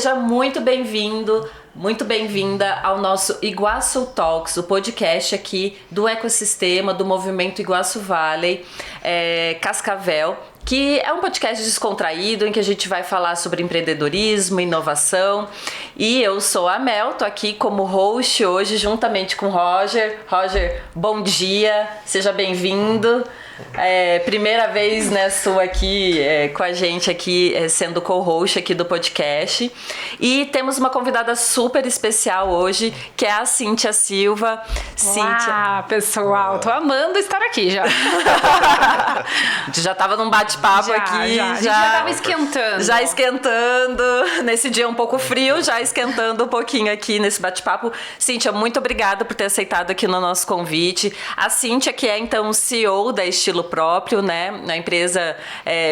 Seja muito bem-vindo, muito bem-vinda ao nosso Iguaçu Talks, o podcast aqui do ecossistema do movimento Iguaçu Valley Cascavel, que é um podcast descontraído em que a gente vai falar sobre empreendedorismo, inovação. E eu sou a Mel, tô aqui como host hoje juntamente com o Roger. Roger, bom dia, seja bem-vindo. Primeira vez, né, sua aqui com a gente aqui, sendo co-host aqui do podcast. E temos uma convidada super especial hoje, que é a Cíntia Silva. Cíntia, pessoal, tô amando estar aqui já. A gente já tava num bate-papo aqui. Já tava esquentando. Já esquentando, nesse dia um pouco frio, já esquentando um pouquinho aqui nesse bate-papo. Cíntia, muito obrigada por ter aceitado aqui no nosso convite. A Cíntia, que é então CEO da Estilo Próprio, né? Na empresa,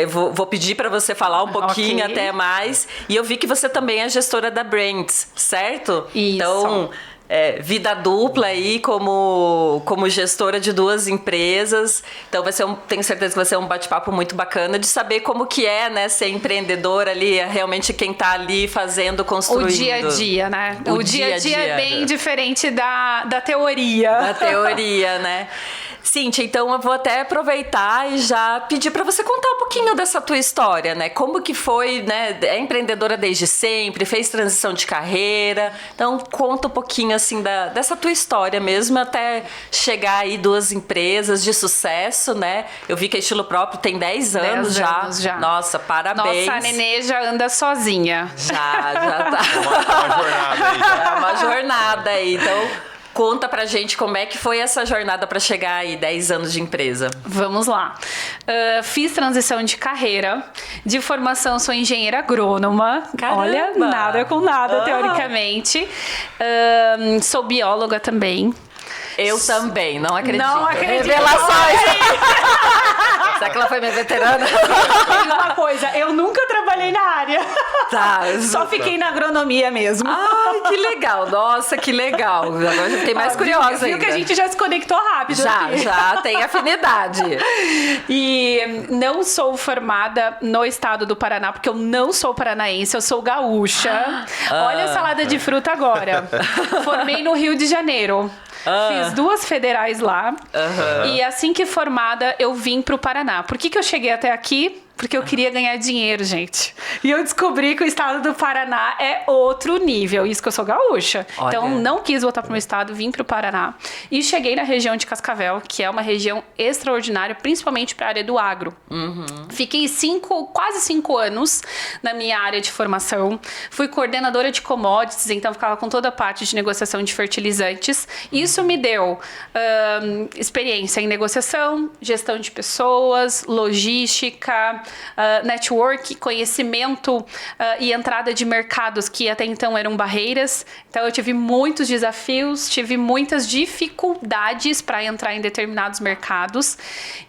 vou pedir para você falar um pouquinho até mais. E eu vi que você também é gestora da Brands, certo? Isso. Então, vida dupla aí como gestora de duas empresas. Então tenho certeza que vai ser um bate-papo muito bacana de saber como que é, né, ser empreendedora ali, realmente quem tá ali fazendo, construindo. O dia a dia, né? O dia a dia é bem diferente da teoria. Da teoria, né? Cíntia, então eu vou até aproveitar e já pedir para você contar um pouquinho dessa tua história, né? Como que foi, né? É empreendedora desde sempre, fez transição de carreira. Então conta um pouquinho assim dessa tua história mesmo, até chegar aí duas empresas de sucesso, né? Eu vi que a Estilo Próprio tem 10 anos já. Nossa, parabéns. Nossa, a Nenê já anda sozinha. Já tá. Uma jornada aí já. É uma jornada aí, então... Conta pra gente como é que foi essa jornada para chegar aí 10 anos de empresa. Vamos lá. Fiz transição de carreira. De formação, sou engenheira agrônoma. Caramba. Olha, nada com nada, teoricamente. Sou bióloga também. Eu também, não acredito. Não acredito. Revelações! Será que ela foi minha veterana? Tem uma coisa, eu nunca trabalhei na área. Tá. Só fiquei na agronomia mesmo. Ai, que legal. Nossa, que legal. Agora já fiquei mais curiosa viu ainda. que a gente já se conectou rápido Já tem afinidade. E não sou formada no estado do Paraná, porque eu não sou paranaense, eu sou gaúcha. Olha a salada de fruta agora. Formei no Rio de Janeiro. Fiz 2 federais lá. E assim que formada, eu vim pro Paraná. Por que eu cheguei até aqui? Porque eu queria ganhar dinheiro, gente. E eu descobri que o estado do Paraná é outro nível. Isso que eu sou gaúcha. Olha. Então, não quis voltar pro meu estado, vim pro Paraná. E cheguei na região de Cascavel, que é uma região extraordinária, principalmente para a área do agro. Fiquei quase 5 anos na minha área de formação. Fui coordenadora de commodities, então ficava com toda a parte de negociação de fertilizantes. Isso me deu experiência em negociação, gestão de pessoas, logística, network, conhecimento e entrada de mercados que até então eram barreiras. Então eu tive muitos desafios, tive muitas dificuldades para entrar em determinados mercados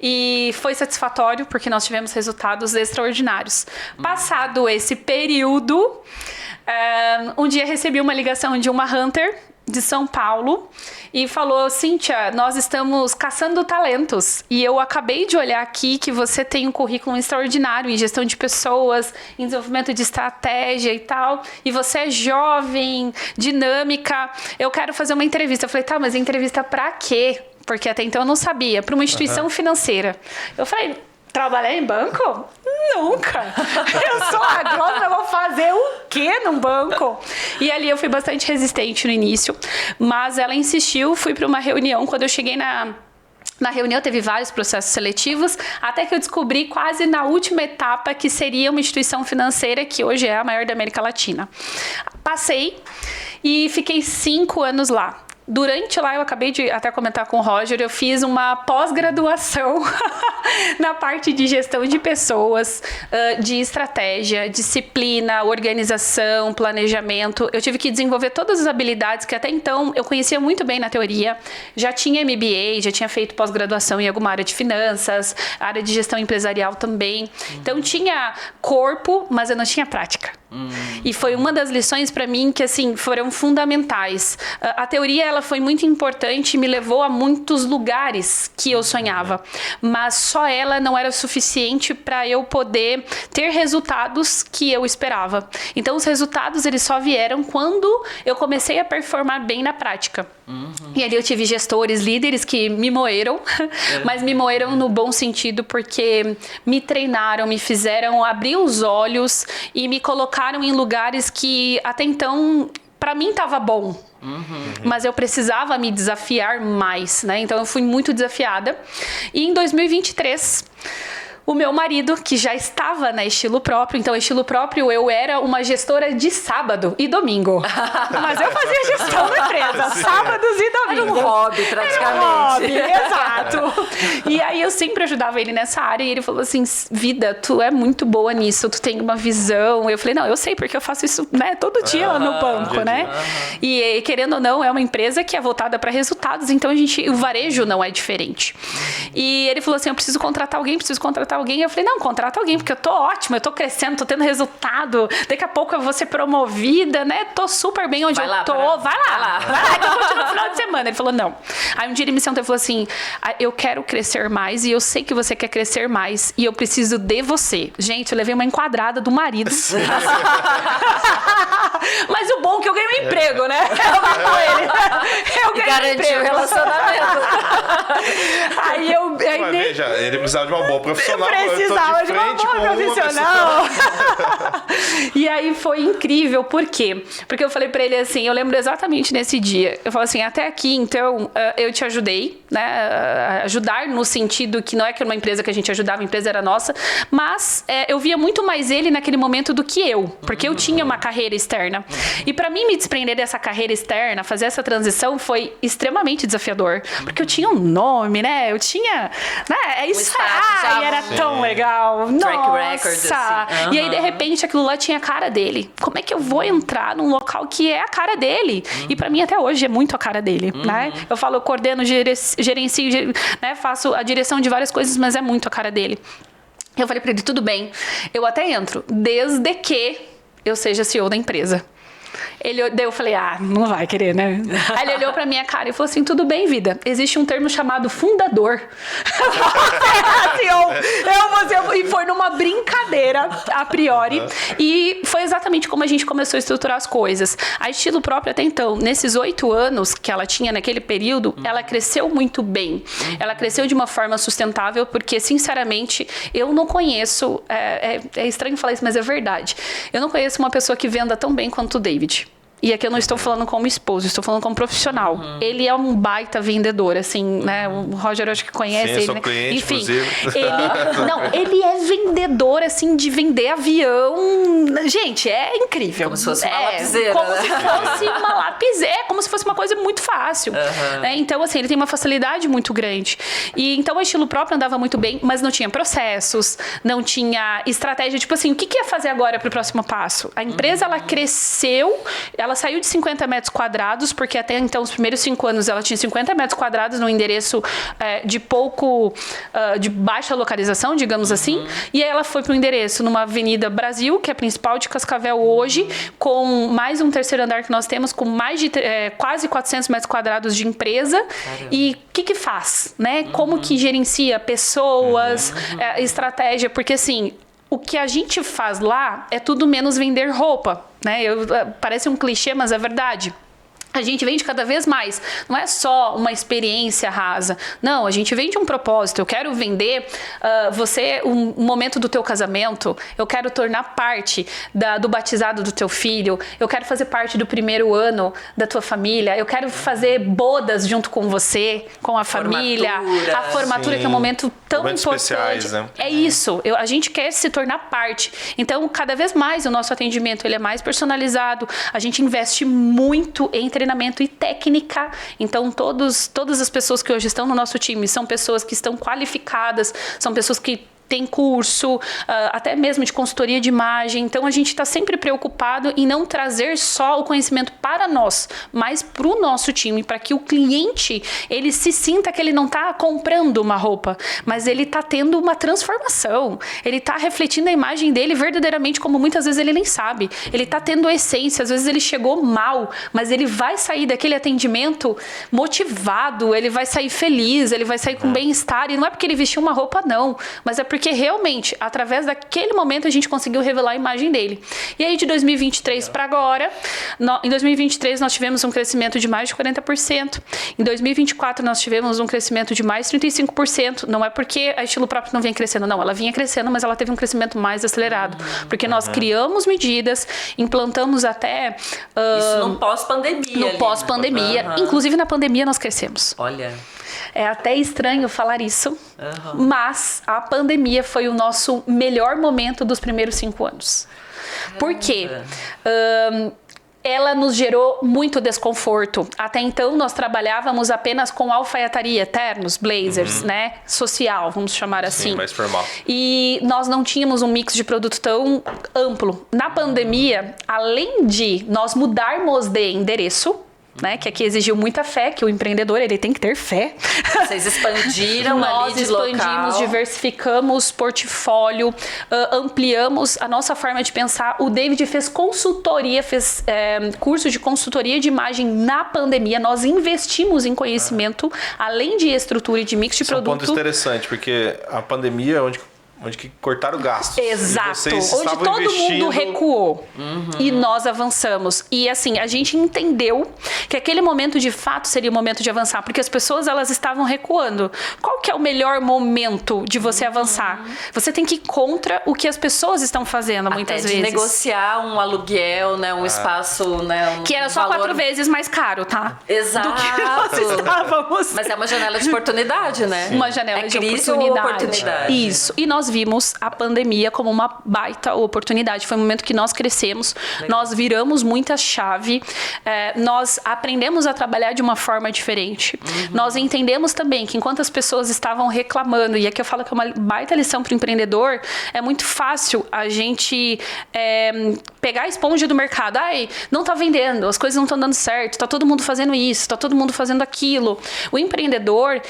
e foi satisfatório porque nós tivemos resultados extraordinários. Passado esse período, um dia recebi uma ligação de uma Hunter de São Paulo e falou: Cíntia, nós estamos caçando talentos e eu acabei de olhar aqui que você tem um currículo extraordinário em gestão de pessoas, em desenvolvimento de estratégia e tal, e você é jovem, dinâmica, eu quero fazer uma entrevista. Eu falei: tá, mas entrevista pra quê? Porque até então eu não sabia. Para uma instituição financeira. Eu falei: trabalhar em banco? Nunca. Eu sou agrônoma, eu vou fazer o quê num banco? E ali eu fui bastante resistente no início, mas ela insistiu, fui para uma reunião. Quando eu cheguei na reunião, teve vários processos seletivos, até que eu descobri quase na última etapa que seria uma instituição financeira que hoje é a maior da América Latina. Passei e fiquei 5 anos lá. Durante lá, eu acabei de até comentar com o Roger, eu fiz uma pós-graduação na parte de gestão de pessoas, de estratégia, disciplina, organização, planejamento. Eu tive que desenvolver todas as habilidades que até então eu conhecia muito bem na teoria. Já tinha MBA, já tinha feito pós-graduação em alguma área de finanças, área de gestão empresarial também. Então tinha corpo, mas eu não tinha prática. E foi uma das lições para mim que assim foram fundamentais. A teoria ela foi muito importante e me levou a muitos lugares que eu sonhava. Mas só ela não era suficiente para eu poder ter resultados que eu esperava. Então, os resultados, eles só vieram quando eu comecei a performar bem na prática. E ali eu tive gestores, líderes que me moeram, mas me moeram no bom sentido, porque me treinaram, me fizeram abrir os olhos e me colocaram em lugares que até então para mim tava bom. Mas eu precisava me desafiar mais, né? Então eu fui muito desafiada. E em 2023, o meu marido, que já estava na Estilo Próprio, então Estilo Próprio eu era uma gestora de sábado e domingo. Mas eu fazia gestão da empresa, sábados e domingos. Era um hobby, praticamente. Era um hobby, exato. E aí eu sempre ajudava ele nessa área e ele falou assim, Vida, tu é muito boa nisso, tu tem uma visão. Eu falei, não, eu sei porque eu faço isso, né, todo dia lá no banco, né? E querendo ou não, é uma empresa que é voltada para resultados, então o varejo não é diferente. E ele falou assim, eu preciso contratar alguém. Eu falei, não, contrata alguém, porque eu tô ótima, eu tô crescendo, tô tendo resultado, daqui a pouco eu vou ser promovida, né? Tô super bem onde eu tô. Vai lá, então eu vou no final de semana. Ele falou, não. Aí um dia ele me sentou e falou assim, eu quero crescer mais e eu sei que você quer crescer mais e eu preciso de você. Gente, eu levei uma enquadrada do marido. Mas o bom é que eu ganhei um emprego, né? Eu vim com ele. Eu ganhei garantiu o relacionamento. Mas veja, ele precisava de uma boa profissional. Precisava de uma boa profissional. E aí foi incrível. Por quê? Porque eu falei pra ele assim, eu lembro exatamente nesse dia. Eu falei assim, até aqui, então, eu te ajudei, né? Ajudar no sentido que não é que era uma empresa que a gente ajudava, a empresa era nossa, mas eu via muito mais ele naquele momento do que eu, porque eu tinha uma carreira externa. E pra mim me desprender dessa carreira externa, fazer essa transição foi extremamente desafiador, porque eu tinha um nome, né? Eu tinha, né? É isso aí, era tão legal. Track Nossa! record, assim. E aí, de repente, aquilo lá tinha a cara dele. Como é que eu vou entrar num local que é a cara dele? E pra mim, até hoje, é muito a cara dele, né? Eu falo, eu coordeno, gerencio, né? Faço a direção de várias coisas, mas é muito a cara dele. Eu falei pra ele, tudo bem, eu até entro, desde que eu seja CEO da empresa. Daí eu falei, não vai querer, né? Aí ele olhou pra minha cara e falou assim, tudo bem, Vida, existe um termo chamado fundador. E foi numa brincadeira, a priori. E foi exatamente como a gente começou a estruturar as coisas. A Estilo Próprio até então, nesses 8 anos que ela tinha naquele período, ela cresceu muito bem. Ela cresceu de uma forma sustentável, porque, sinceramente, eu não conheço, é estranho falar isso, mas é verdade. Eu não conheço uma pessoa que venda tão bem quanto o David. E aqui eu não estou falando como esposo, estou falando como profissional. Ele é um baita vendedor, assim, né? O Roger, eu acho que conhece ele, né? Cliente, enfim, inclusive. ele é vendedor, assim, de vender avião. Gente, é incrível. Como se fosse uma lapiseira. Como se fosse uma lapiseira, como se fosse uma coisa muito fácil. Né? Então, assim, ele tem uma facilidade muito grande. E então, o Estilo Próprio andava muito bem, mas não tinha processos, não tinha estratégia. Tipo assim, o que ia fazer agora para o próximo passo? A empresa, ela cresceu, ela saiu de 50 metros quadrados, porque até então, os primeiros 5 anos, ela tinha 50 metros quadrados num endereço de baixa localização, digamos assim. E aí ela foi para um endereço numa Avenida Brasil, que é a principal de Cascavel hoje, com mais um terceiro andar que nós temos, com mais de quase 400 metros quadrados de empresa. Caramba. E o que faz, né? Como que gerencia pessoas, estratégia, porque assim, o que a gente faz lá é tudo menos vender roupa, né? Parece um clichê, mas é verdade. A gente vende cada vez mais. Não é só uma experiência rasa. Não, a gente vende um propósito. Eu quero vender um momento do teu casamento. Eu quero tornar parte do batizado do teu filho. Eu quero fazer parte do primeiro ano da tua família. Eu quero fazer bodas junto com você, com a família. A formatura, que é um momento tão momentos importante. Especiais, né? É isso. A gente quer se tornar parte. Então, cada vez mais o nosso atendimento ele é mais personalizado. A gente investe muito em treinamento e técnica. Então, todas as pessoas que hoje estão no nosso time são pessoas que estão qualificadas, são pessoas que tem curso, até mesmo de consultoria de imagem. Então, a gente está sempre preocupado em não trazer só o conhecimento para nós, mas para o nosso time, para que o cliente, ele se sinta que ele não está comprando uma roupa, mas ele está tendo uma transformação. Ele está refletindo a imagem dele verdadeiramente, como muitas vezes ele nem sabe. Ele está tendo essência, às vezes ele chegou mal, mas ele vai sair daquele atendimento motivado, ele vai sair feliz, ele vai sair com bem-estar. E não é porque ele vestiu uma roupa, não, mas é porque realmente, através daquele momento, a gente conseguiu revelar a imagem dele. E aí, de 2023 para agora, em 2023 nós tivemos um crescimento de mais de 40%. Em 2024 nós tivemos um crescimento de mais de 35%. Não é porque a Estilo Próprio não vinha crescendo, não. Ela vinha crescendo, mas ela teve um crescimento mais acelerado. Porque nós criamos medidas, implantamos até... Isso no pós-pandemia. No pós-pandemia. Inclusive, na pandemia nós crescemos. Olha... É até estranho falar isso, mas a pandemia foi o nosso melhor momento dos primeiros 5 anos. Por quê? Ela nos gerou muito desconforto. Até então, nós trabalhávamos apenas com alfaiataria, ternos, blazers, né? Social, vamos chamar assim. Sim, mais formal. E nós não tínhamos um mix de produto tão amplo. Na pandemia, além de nós mudarmos de endereço, né, que aqui exigiu muita fé, que o empreendedor ele tem que ter fé. Vocês expandiram Nós ali de expandimos, local. Diversificamos portfólio, ampliamos a nossa forma de pensar. O David fez consultoria, fez curso de consultoria de imagem na pandemia. Nós investimos em conhecimento, além de estrutura e de mix de produto. É um ponto interessante, porque a pandemia é onde que cortaram gastos. Exato. Onde todo mundo recuou. E nós avançamos. E assim, a gente entendeu que aquele momento de fato seria o momento de avançar, porque as pessoas elas estavam recuando. Qual que é o melhor momento de você avançar? Você tem que ir contra o que as pessoas estão fazendo muitas Até de vezes. negociar um aluguel, né, um espaço, né, Que era só valor... 4 vezes mais caro, tá? Exato. Do que nós estávamos. Mas é uma janela de oportunidade, né? Uma janela de crise oportunidade. ou oportunidade. Isso. E nós vimos a pandemia como uma baita oportunidade. Foi um momento que nós crescemos, nós viramos muita chave, nós aprendemos a trabalhar de uma forma diferente. Nós entendemos também que enquanto as pessoas estavam reclamando, e aqui eu falo que é uma baita lição para o empreendedor, é muito fácil a gente pegar a esponja do mercado. Ai, não tá vendendo, as coisas não estão dando certo, tá todo mundo fazendo isso, tá todo mundo fazendo aquilo. O empreendedor,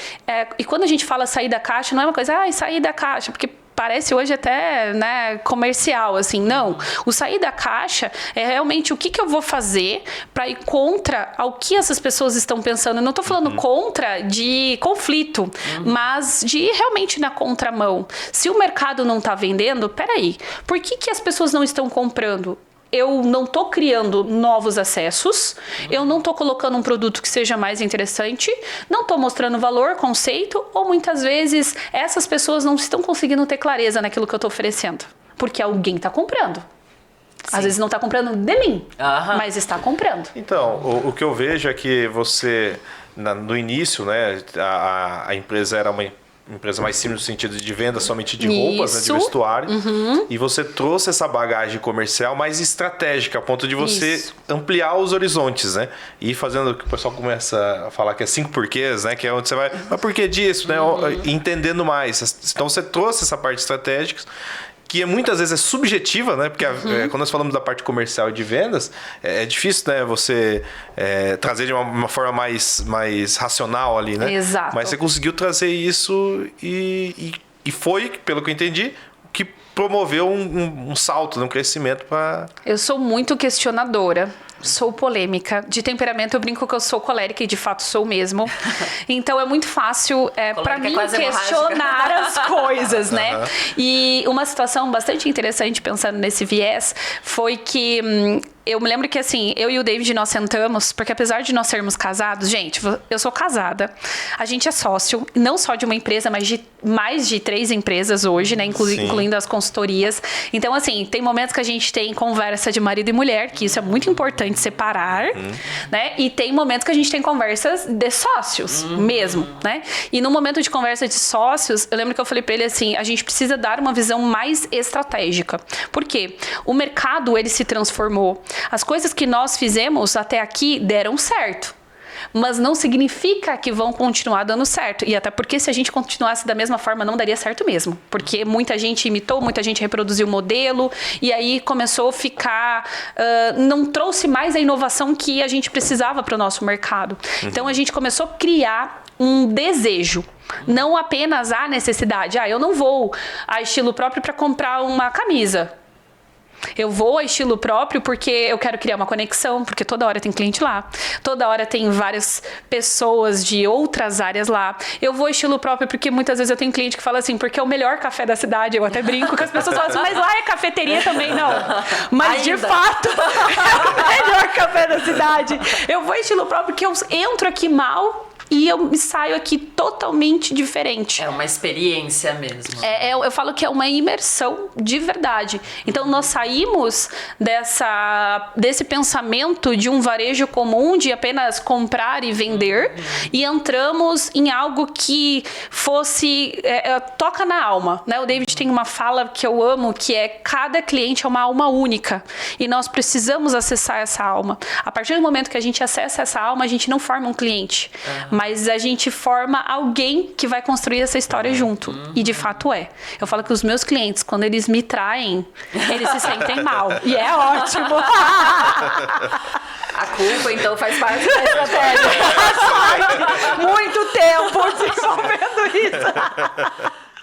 e quando a gente fala sair da caixa, não é uma coisa, sair da caixa, porque parece hoje até, né, comercial, assim. Não. O sair da caixa é realmente o que eu vou fazer para ir contra ao que essas pessoas estão pensando. Eu não estou falando contra de conflito, mas de ir realmente na contramão. Se o mercado não está vendendo, peraí, por que as pessoas não estão comprando? Eu não estou criando novos acessos, eu não estou colocando um produto que seja mais interessante, não estou mostrando valor, conceito, ou muitas vezes essas pessoas não estão conseguindo ter clareza naquilo que eu estou oferecendo, porque alguém está comprando. Às vezes não está comprando de mim, mas está comprando. Então, o que eu vejo é que você, no início, né, a empresa era uma empresa mais simples no sentido de venda somente de roupas, né, de vestuário. E você trouxe essa bagagem comercial mais estratégica, a ponto de você ampliar os horizontes, né? E fazendo o que o pessoal começa a falar que é 5 porquês, né? Que é onde você vai, mas por que disso, né? Entendendo mais. Então você trouxe essa parte estratégica, que muitas vezes é subjetiva, né? Porque quando nós falamos da parte comercial e de vendas, é difícil, né? Você trazer de uma forma mais racional ali, né? Exato. Mas você conseguiu trazer isso e foi, pelo que eu entendi, que promoveu um salto, um crescimento para... Eu sou muito questionadora. Sou polêmica. De temperamento, eu brinco que eu sou colérica e de fato sou mesmo. Então é muito fácil para mim questionar as coisas, né? E uma situação bastante interessante pensando nesse viés foi que eu me lembro que assim, eu e o David nós sentamos, porque apesar de nós sermos casados, gente, eu sou casada, a gente é sócio, não só de uma empresa, mas de mais de 3 empresas hoje, né? Incluindo as consultorias. Então, assim, tem momentos que a gente tem conversa de marido e mulher, que isso é muito importante separar, né? E tem momentos que a gente tem conversas de sócios mesmo, né? E no momento de conversa de sócios, eu lembro que eu falei pra ele assim, a gente precisa dar uma visão mais estratégica. Por quê? O mercado, ele se transformou. As coisas que nós fizemos até aqui deram certo. mas não significa que vão continuar dando certo. E até porque se a gente continuasse da mesma forma, não daria certo mesmo. Porque muita gente imitou, muita gente reproduziu o modelo, e aí começou a ficar... não trouxe mais a inovação que a gente precisava para o nosso mercado. Então, a gente começou a criar um desejo. Não apenas a necessidade. Eu não vou a estilo próprio para comprar uma camisa. Eu vou a estilo próprio porque eu quero criar uma conexão, porque toda hora tem cliente lá, toda hora tem várias pessoas de outras áreas lá. Eu vou a estilo próprio porque muitas vezes eu tenho cliente que fala assim, porque é o melhor café da cidade. Eu até brinco que as pessoas falam assim, mas lá é cafeteria também, não. Mas de fato, é o melhor café da cidade. Eu vou a estilo próprio porque eu entro aqui mal e eu saio aqui totalmente diferente. É uma experiência mesmo. Eu falo que é uma imersão de verdade. Então, nós saímos desse pensamento de um varejo comum de apenas comprar e vender e entramos em algo que fosse... toca na alma, né? O David tem uma fala que eu amo, que é cada cliente é uma alma única e nós precisamos acessar essa alma. A partir do momento que a gente acessa essa alma, a gente não forma um cliente, mas a gente forma alguém que vai construir essa história junto. E de fato é. Eu falo que os meus clientes, quando eles me traem, eles se sentem mal. E é ótimo. A culpa, então, faz parte da estratégia. Muito tempo desenvolvendo isso.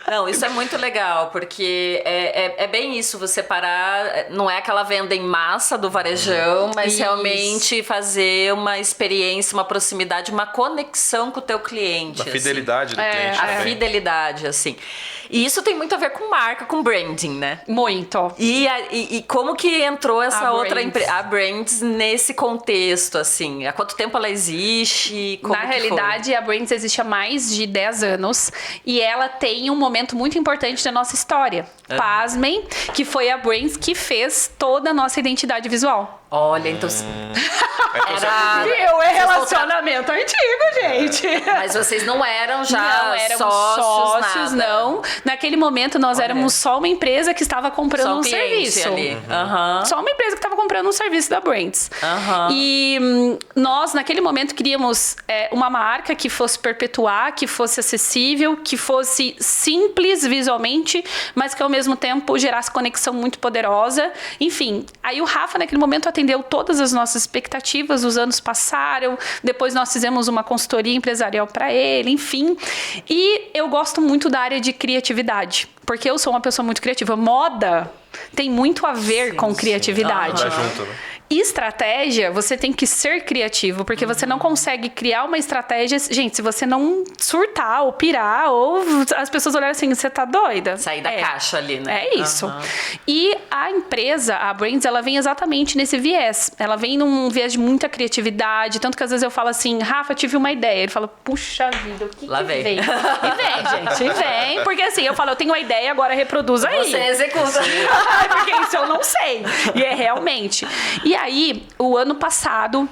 Não, isso é muito legal, porque é bem isso, você parar, não é aquela venda em massa do varejão, mas realmente fazer uma experiência, uma proximidade, uma conexão com o teu cliente. A fidelidade do cliente. A fidelidade, assim. E isso tem muito a ver com marca, com branding, né? Muito. E como que entrou essa outra empresa, a Brands, nesse contexto, assim? Há quanto tempo ela existe? Como Na realidade, a Brands existe há mais de 10 anos e ela tem um momento muito importante da nossa história. Pasmem, que foi a Brands que fez toda a nossa identidade visual. Olha, então... É relacionamento antigo, gente. Mas vocês não eram já não éramos sócios, nada. não. Naquele momento, nós éramos só uma empresa que estava comprando um serviço. Ali. Só uma empresa que estava comprando um serviço da Brands. E nós, naquele momento, queríamos uma marca que fosse perpetuar, que fosse acessível, que fosse simples visualmente, mas que ao mesmo tempo gerasse conexão muito poderosa. Enfim, aí o Rafa, naquele momento, atendeu todas as nossas expectativas, os anos passaram, depois nós fizemos uma consultoria empresarial para ele, enfim. E eu gosto muito da área de criatividade, porque eu sou uma pessoa muito criativa. Moda tem muito a ver com criatividade. Tá junto, né? E estratégia, você tem que ser criativo, porque você não consegue criar uma estratégia... Gente, se você não surtar ou pirar, ou as pessoas olharem assim, você tá doida? Sair da caixa ali, né? É isso. E a empresa, a Brands, ela vem exatamente nesse viés. Ela vem num viés de muita criatividade, tanto que às vezes eu falo assim, Rafa, tive uma ideia. Ele fala, puxa vida, o que lá vem. vem? E vem, gente, e vem. Porque assim, eu falo, eu tenho uma ideia, agora reproduz aí. Você executa. Porque isso eu não sei. E é realmente. E aí, o ano passado,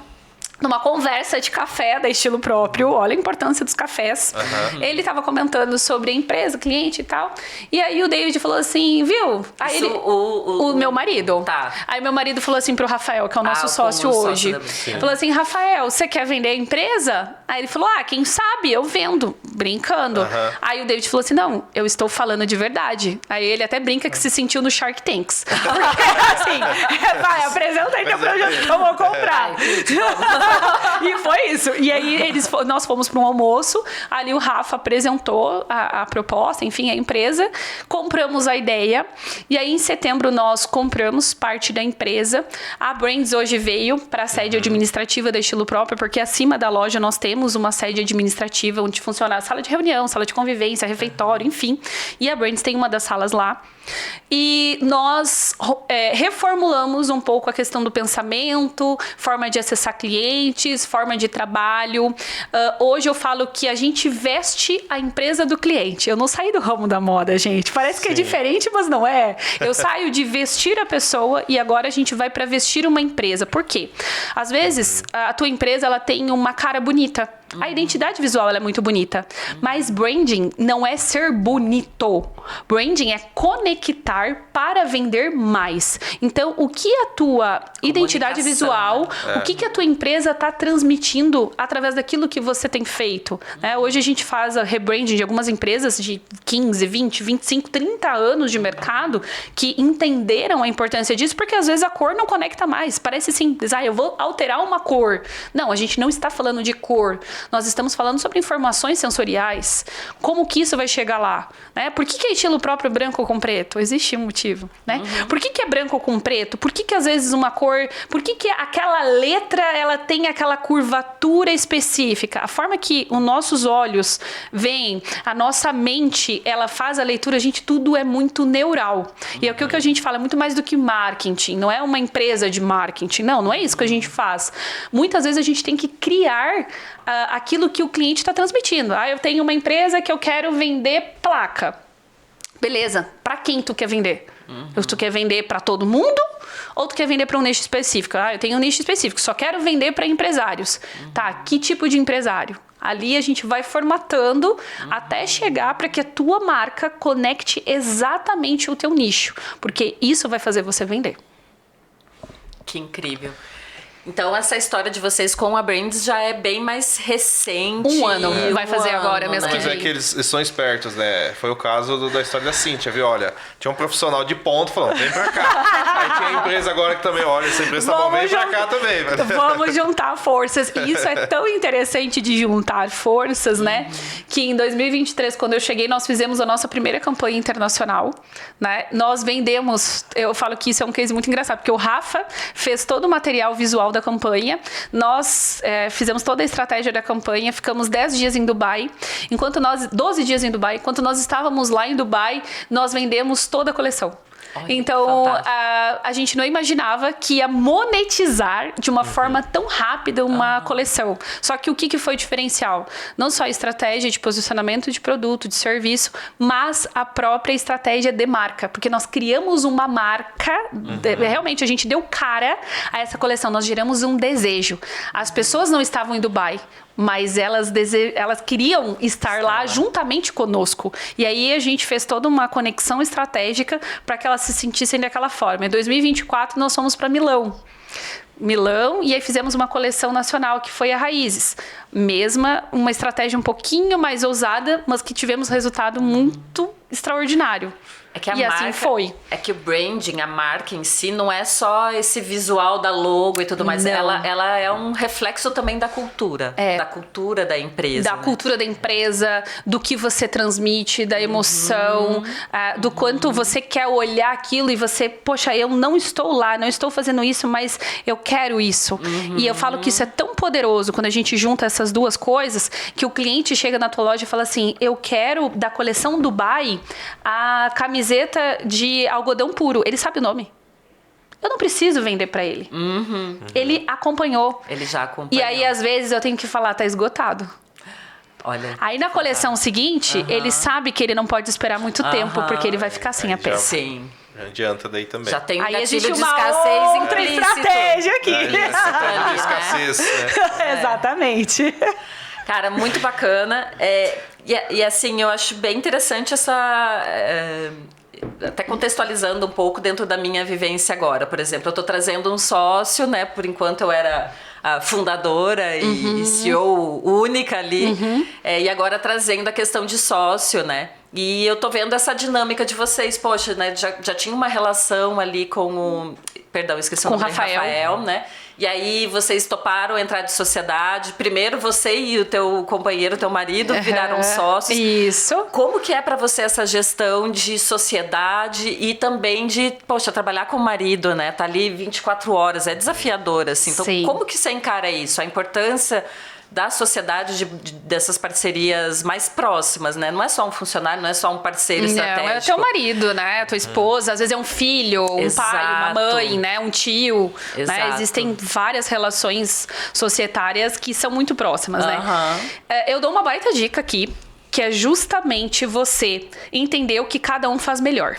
numa conversa de café da Estilo Próprio, olha a importância dos cafés, ele estava comentando sobre a empresa, cliente e tal, e aí o David falou assim, viu? Aí isso, ele, o meu marido. Tá. Aí meu marido falou assim pro Rafael, que é o nosso sócio hoje, falou assim, Rafael, você quer vender a empresa? Aí ele falou, quem sabe, eu vendo, brincando. Aí o David falou assim, não, eu estou falando de verdade. Aí ele até brinca que se sentiu no Shark Tanks. Porque assim, vai, apresenta aí teu projeto que eu vou comprar. E foi isso. E aí nós fomos para um almoço, ali o Rafa apresentou a proposta, enfim, a empresa, compramos a ideia, e aí em setembro nós compramos parte da empresa. A Brands hoje veio para a sede administrativa da Estilo Próprio, porque acima da loja nós temos uma sede administrativa onde funciona a sala de reunião, sala de convivência, refeitório, enfim. E a Brands tem uma das salas lá. E nós reformulamos um pouco a questão do pensamento, forma de acessar clientes, forma de trabalho. Hoje eu falo que a gente veste a empresa do cliente. Eu não saí do ramo da moda, gente. Parece que é diferente, mas não é. Eu saio de vestir a pessoa e agora a gente vai para vestir uma empresa. Por quê? Às vezes, a tua empresa ela tem uma cara bonita. A identidade visual ela é muito bonita, mas branding não é ser bonito. Branding é conectar para vender mais. Então, o que a tua identidade visual, o que a tua empresa está transmitindo através daquilo que você tem feito? Né? Hoje a gente faz a rebranding de algumas empresas de 15, 20, 25, 30 anos de mercado que entenderam a importância disso, porque às vezes a cor não conecta mais. Parece simples, eu vou alterar uma cor. Não, a gente não está falando de cor. Nós estamos falando sobre informações sensoriais. Como que isso vai chegar lá? Né? Por que é estilo próprio branco com preto? Existe um motivo. Né? Por que é branco com preto? Por que às vezes uma cor... Por que aquela letra ela tem aquela curvatura específica? A forma que os nossos olhos veem, a nossa mente, ela faz a leitura, gente, tudo é muito neural. E é o que a gente fala, é muito mais do que marketing. Não é uma empresa de marketing. Não é isso que a gente faz. Muitas vezes a gente tem que criar aquilo que o cliente está transmitindo. Eu tenho uma empresa que eu quero vender placa. Beleza, para quem tu quer vender? Tu quer vender para todo mundo ou tu quer vender para um nicho específico? Eu tenho um nicho específico, só quero vender para empresários. Tá, que tipo de empresário? Ali a gente vai formatando até chegar para que a tua marca conecte exatamente o teu nicho, porque isso vai fazer você vender. Que incrível. Então, essa história de vocês com a Brands já é bem mais recente. Um ano. Vai fazer agora mesmo. Mas é que eles são espertos, né? Foi o caso da história da Cíntia, viu? Olha, tinha um profissional de ponto falando, vem pra cá. Aí tinha a empresa agora que também, olha, essa empresa tá bom, vem pra cá também. Vamos juntar forças. E isso é tão interessante de juntar forças, né? Que em 2023, quando eu cheguei, nós fizemos a nossa primeira campanha internacional, né? Nós vendemos, eu falo que isso é um case muito engraçado, porque o Rafa fez todo o material visual da campanha, nós fizemos toda a estratégia da campanha, ficamos 10 dias em Dubai, 12 dias em Dubai, enquanto nós estávamos lá em Dubai, nós vendemos toda a coleção. Olha, então, a gente não imaginava que ia monetizar de uma forma tão rápida uma coleção. Só que o que foi o diferencial? Não só a estratégia de posicionamento de produto, de serviço, mas a própria estratégia de marca. Porque nós criamos uma marca, realmente a gente deu cara a essa coleção, nós geramos um desejo. As pessoas não estavam em Dubai, mas elas queriam estar lá juntamente conosco. E aí a gente fez toda uma conexão estratégica para que elas se sentissem daquela forma. Em 2024 nós fomos para Milão, e aí fizemos uma coleção nacional que foi a Raízes. Uma estratégia um pouquinho mais ousada, mas que tivemos resultado muito extraordinário. É que a e marca, assim foi. É que o branding, a marca em si, não é só esse visual da logo e tudo mais. Ela é um reflexo também da cultura. Da cultura da empresa. Da cultura da empresa, do que você transmite, da emoção, do quanto você quer olhar aquilo e você, poxa, eu não estou lá, não estou fazendo isso, mas eu quero isso. E eu falo que isso é tão poderoso quando a gente junta essas duas coisas, que o cliente chega na tua loja e fala assim, eu quero da coleção Dubai a camiseta de algodão puro. Ele sabe o nome. Eu não preciso vender pra ele. Ele acompanhou. Ele já acompanhou. E aí, às vezes, eu tenho que falar, tá esgotado. Olha. Aí, na coleção seguinte, ele sabe que ele não pode esperar muito tempo, porque ele vai ficar sem a peça. Sim. Já adianta daí também. Já tem um aí gatilho existe de uma escassez outra implícito. estratégia aqui. De escassez, né? Exatamente. Cara, muito bacana. E assim, eu acho bem interessante essa... até contextualizando um pouco dentro da minha vivência agora. Por exemplo, eu tô trazendo um sócio, né? Por enquanto eu era a fundadora e CEO única ali. E agora trazendo a questão de sócio, né? E eu tô vendo essa dinâmica de vocês. Poxa, né? Já tinha uma relação ali com o... Perdão, esqueci o nome dele, Rafael, né? E aí vocês toparam entrar de sociedade. Primeiro você e o teu companheiro, teu marido, viraram sócios. Isso. Como que é pra você essa gestão de sociedade e também de, poxa, trabalhar com o marido, né? Tá ali 24 horas, é desafiador, assim. Então, como que você encara isso? A importância da sociedade, dessas parcerias mais próximas, né? Não é só um funcionário, não é só um parceiro estratégico. Não, é o teu marido, né? A tua esposa, às vezes é um filho, um pai, uma mãe, né? Um tio. Né? Existem várias relações societárias que são muito próximas, né? Eu dou uma baita dica aqui, que é justamente você entender o que cada um faz melhor.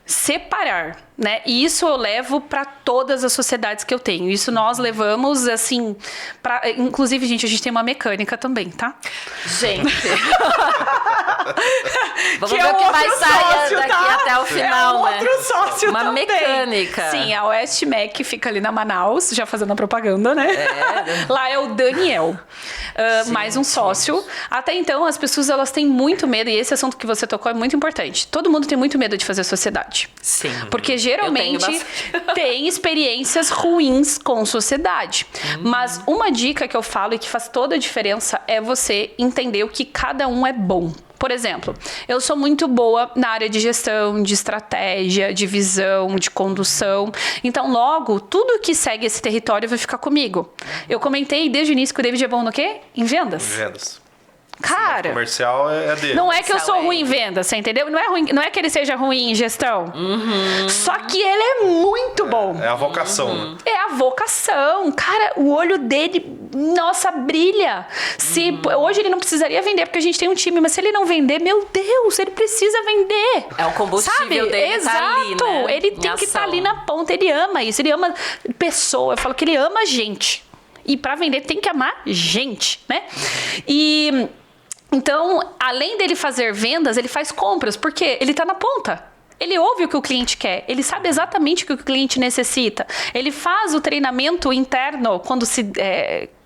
Separar né? E isso eu levo para todas as sociedades que eu tenho. Isso nós levamos, assim, inclusive, gente, a gente tem uma mecânica também, tá? Gente. Vamos ver o que vai sair daqui até o final, né? Outro sócio uma também. Mecânica. Sim, a West Mac fica ali na Manaus, já fazendo a propaganda, né? Lá é o Daniel. Mais um sócio. Até então, as pessoas, elas têm muito medo, e esse assunto que você tocou é muito importante. Todo mundo tem muito medo de fazer sociedade. Sim. Porque geralmente tem experiências ruins com sociedade. Mas uma dica que eu falo e que faz toda a diferença é você entender o que cada um é bom. Por exemplo, eu sou muito boa na área de gestão, de estratégia, de visão, de condução. Então, logo, tudo que segue esse território vai ficar comigo. Eu comentei desde o início que o David é bom no quê? Em vendas. Em vendas. Cara, o comercial é dele. Não é que eu sou ruim em venda, você entendeu? Não é que ele seja ruim em gestão. Só que ele é muito bom. É a vocação, né? É a vocação. Cara, o olho dele, nossa, brilha. Hoje ele não precisaria vender, porque a gente tem um time, mas se ele não vender, meu Deus, ele precisa vender. É o combustível dele. Exato. Tá ali, né? Ele tem que estar ali na ponta. Ele ama isso. Ele ama pessoa. Eu falo que ele ama gente. E para vender tem que amar gente, né? Então, além dele fazer vendas, ele faz compras, porque ele está na ponta. Ele ouve o que o cliente quer, ele sabe exatamente o que o cliente necessita. Ele faz o treinamento interno quando se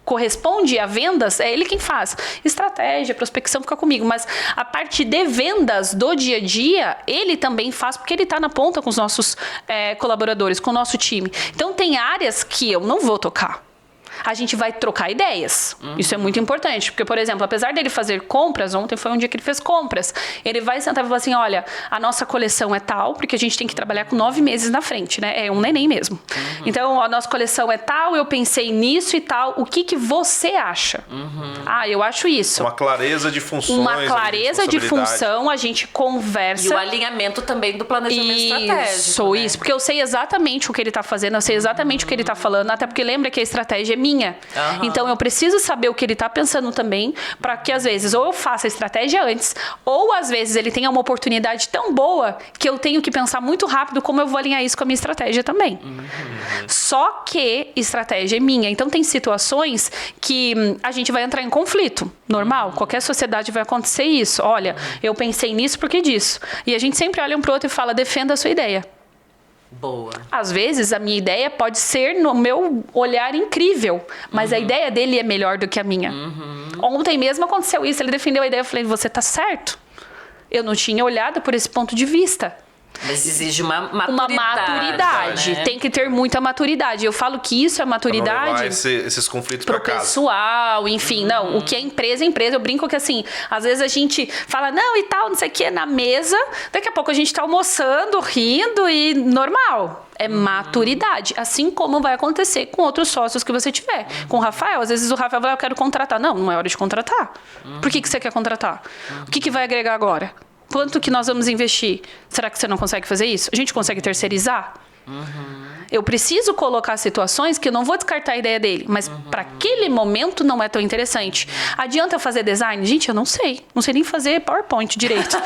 corresponde a vendas, é ele quem faz. Estratégia, prospecção fica comigo, mas a parte de vendas do dia a dia, ele também faz, porque ele está na ponta com os nossos colaboradores, com o nosso time. Então, tem áreas que eu não vou tocar. A gente vai trocar ideias. Isso é muito importante. Porque, por exemplo, apesar dele fazer compras, ontem foi um dia que ele fez compras, ele vai sentar e falar assim, olha, a nossa coleção é tal, porque a gente tem que trabalhar com 9 meses na frente, né? É um neném mesmo. Então, a nossa coleção é tal, eu pensei nisso e tal. O que você acha? Eu acho isso. Uma clareza de funções. Uma clareza de função, a gente conversa. E o alinhamento também do planejamento estratégico. Isso. Porque eu sei exatamente o que ele está fazendo, eu sei exatamente o que ele está falando, até porque lembra que a estratégia é minha. Então, eu preciso saber o que ele está pensando também, para que, às vezes, ou eu faça a estratégia antes, ou, às vezes, ele tenha uma oportunidade tão boa que eu tenho que pensar muito rápido como eu vou alinhar isso com a minha estratégia também. Só que estratégia é minha. Então, tem situações que a gente vai entrar em conflito. Normal. Qualquer sociedade vai acontecer isso. Olha, eu pensei nisso porque disso. E a gente sempre olha um pro outro e fala, defenda a sua ideia. Boa. Às vezes, a minha ideia pode ser, no meu olhar, incrível. Mas a ideia dele é melhor do que a minha. Ontem mesmo aconteceu isso. Ele defendeu a ideia. Eu falei, você tá certo. Eu não tinha olhado por esse ponto de vista. Mas exige uma maturidade. Uma maturidade. Né? Tem que ter muita maturidade. Eu falo que isso é maturidade. Pra não levar esses conflitos pro pra casa. Pessoal, enfim. Não, o que é empresa é empresa. Eu brinco que assim, às vezes a gente fala, não, e tal, não sei o que, na mesa. Daqui a pouco a gente tá almoçando, rindo e normal. É maturidade. Assim como vai acontecer com outros sócios que você tiver. Com o Rafael, às vezes o Rafael vai, eu quero contratar. Não é hora de contratar. Por que você quer contratar? O que vai agregar agora? Quanto que nós vamos investir? Será que você não consegue fazer isso? A gente consegue terceirizar? Eu preciso colocar situações que eu não vou descartar a ideia dele, mas para aquele momento não é tão interessante. Adianta eu fazer design? Gente, eu não sei. Não sei nem fazer PowerPoint direito.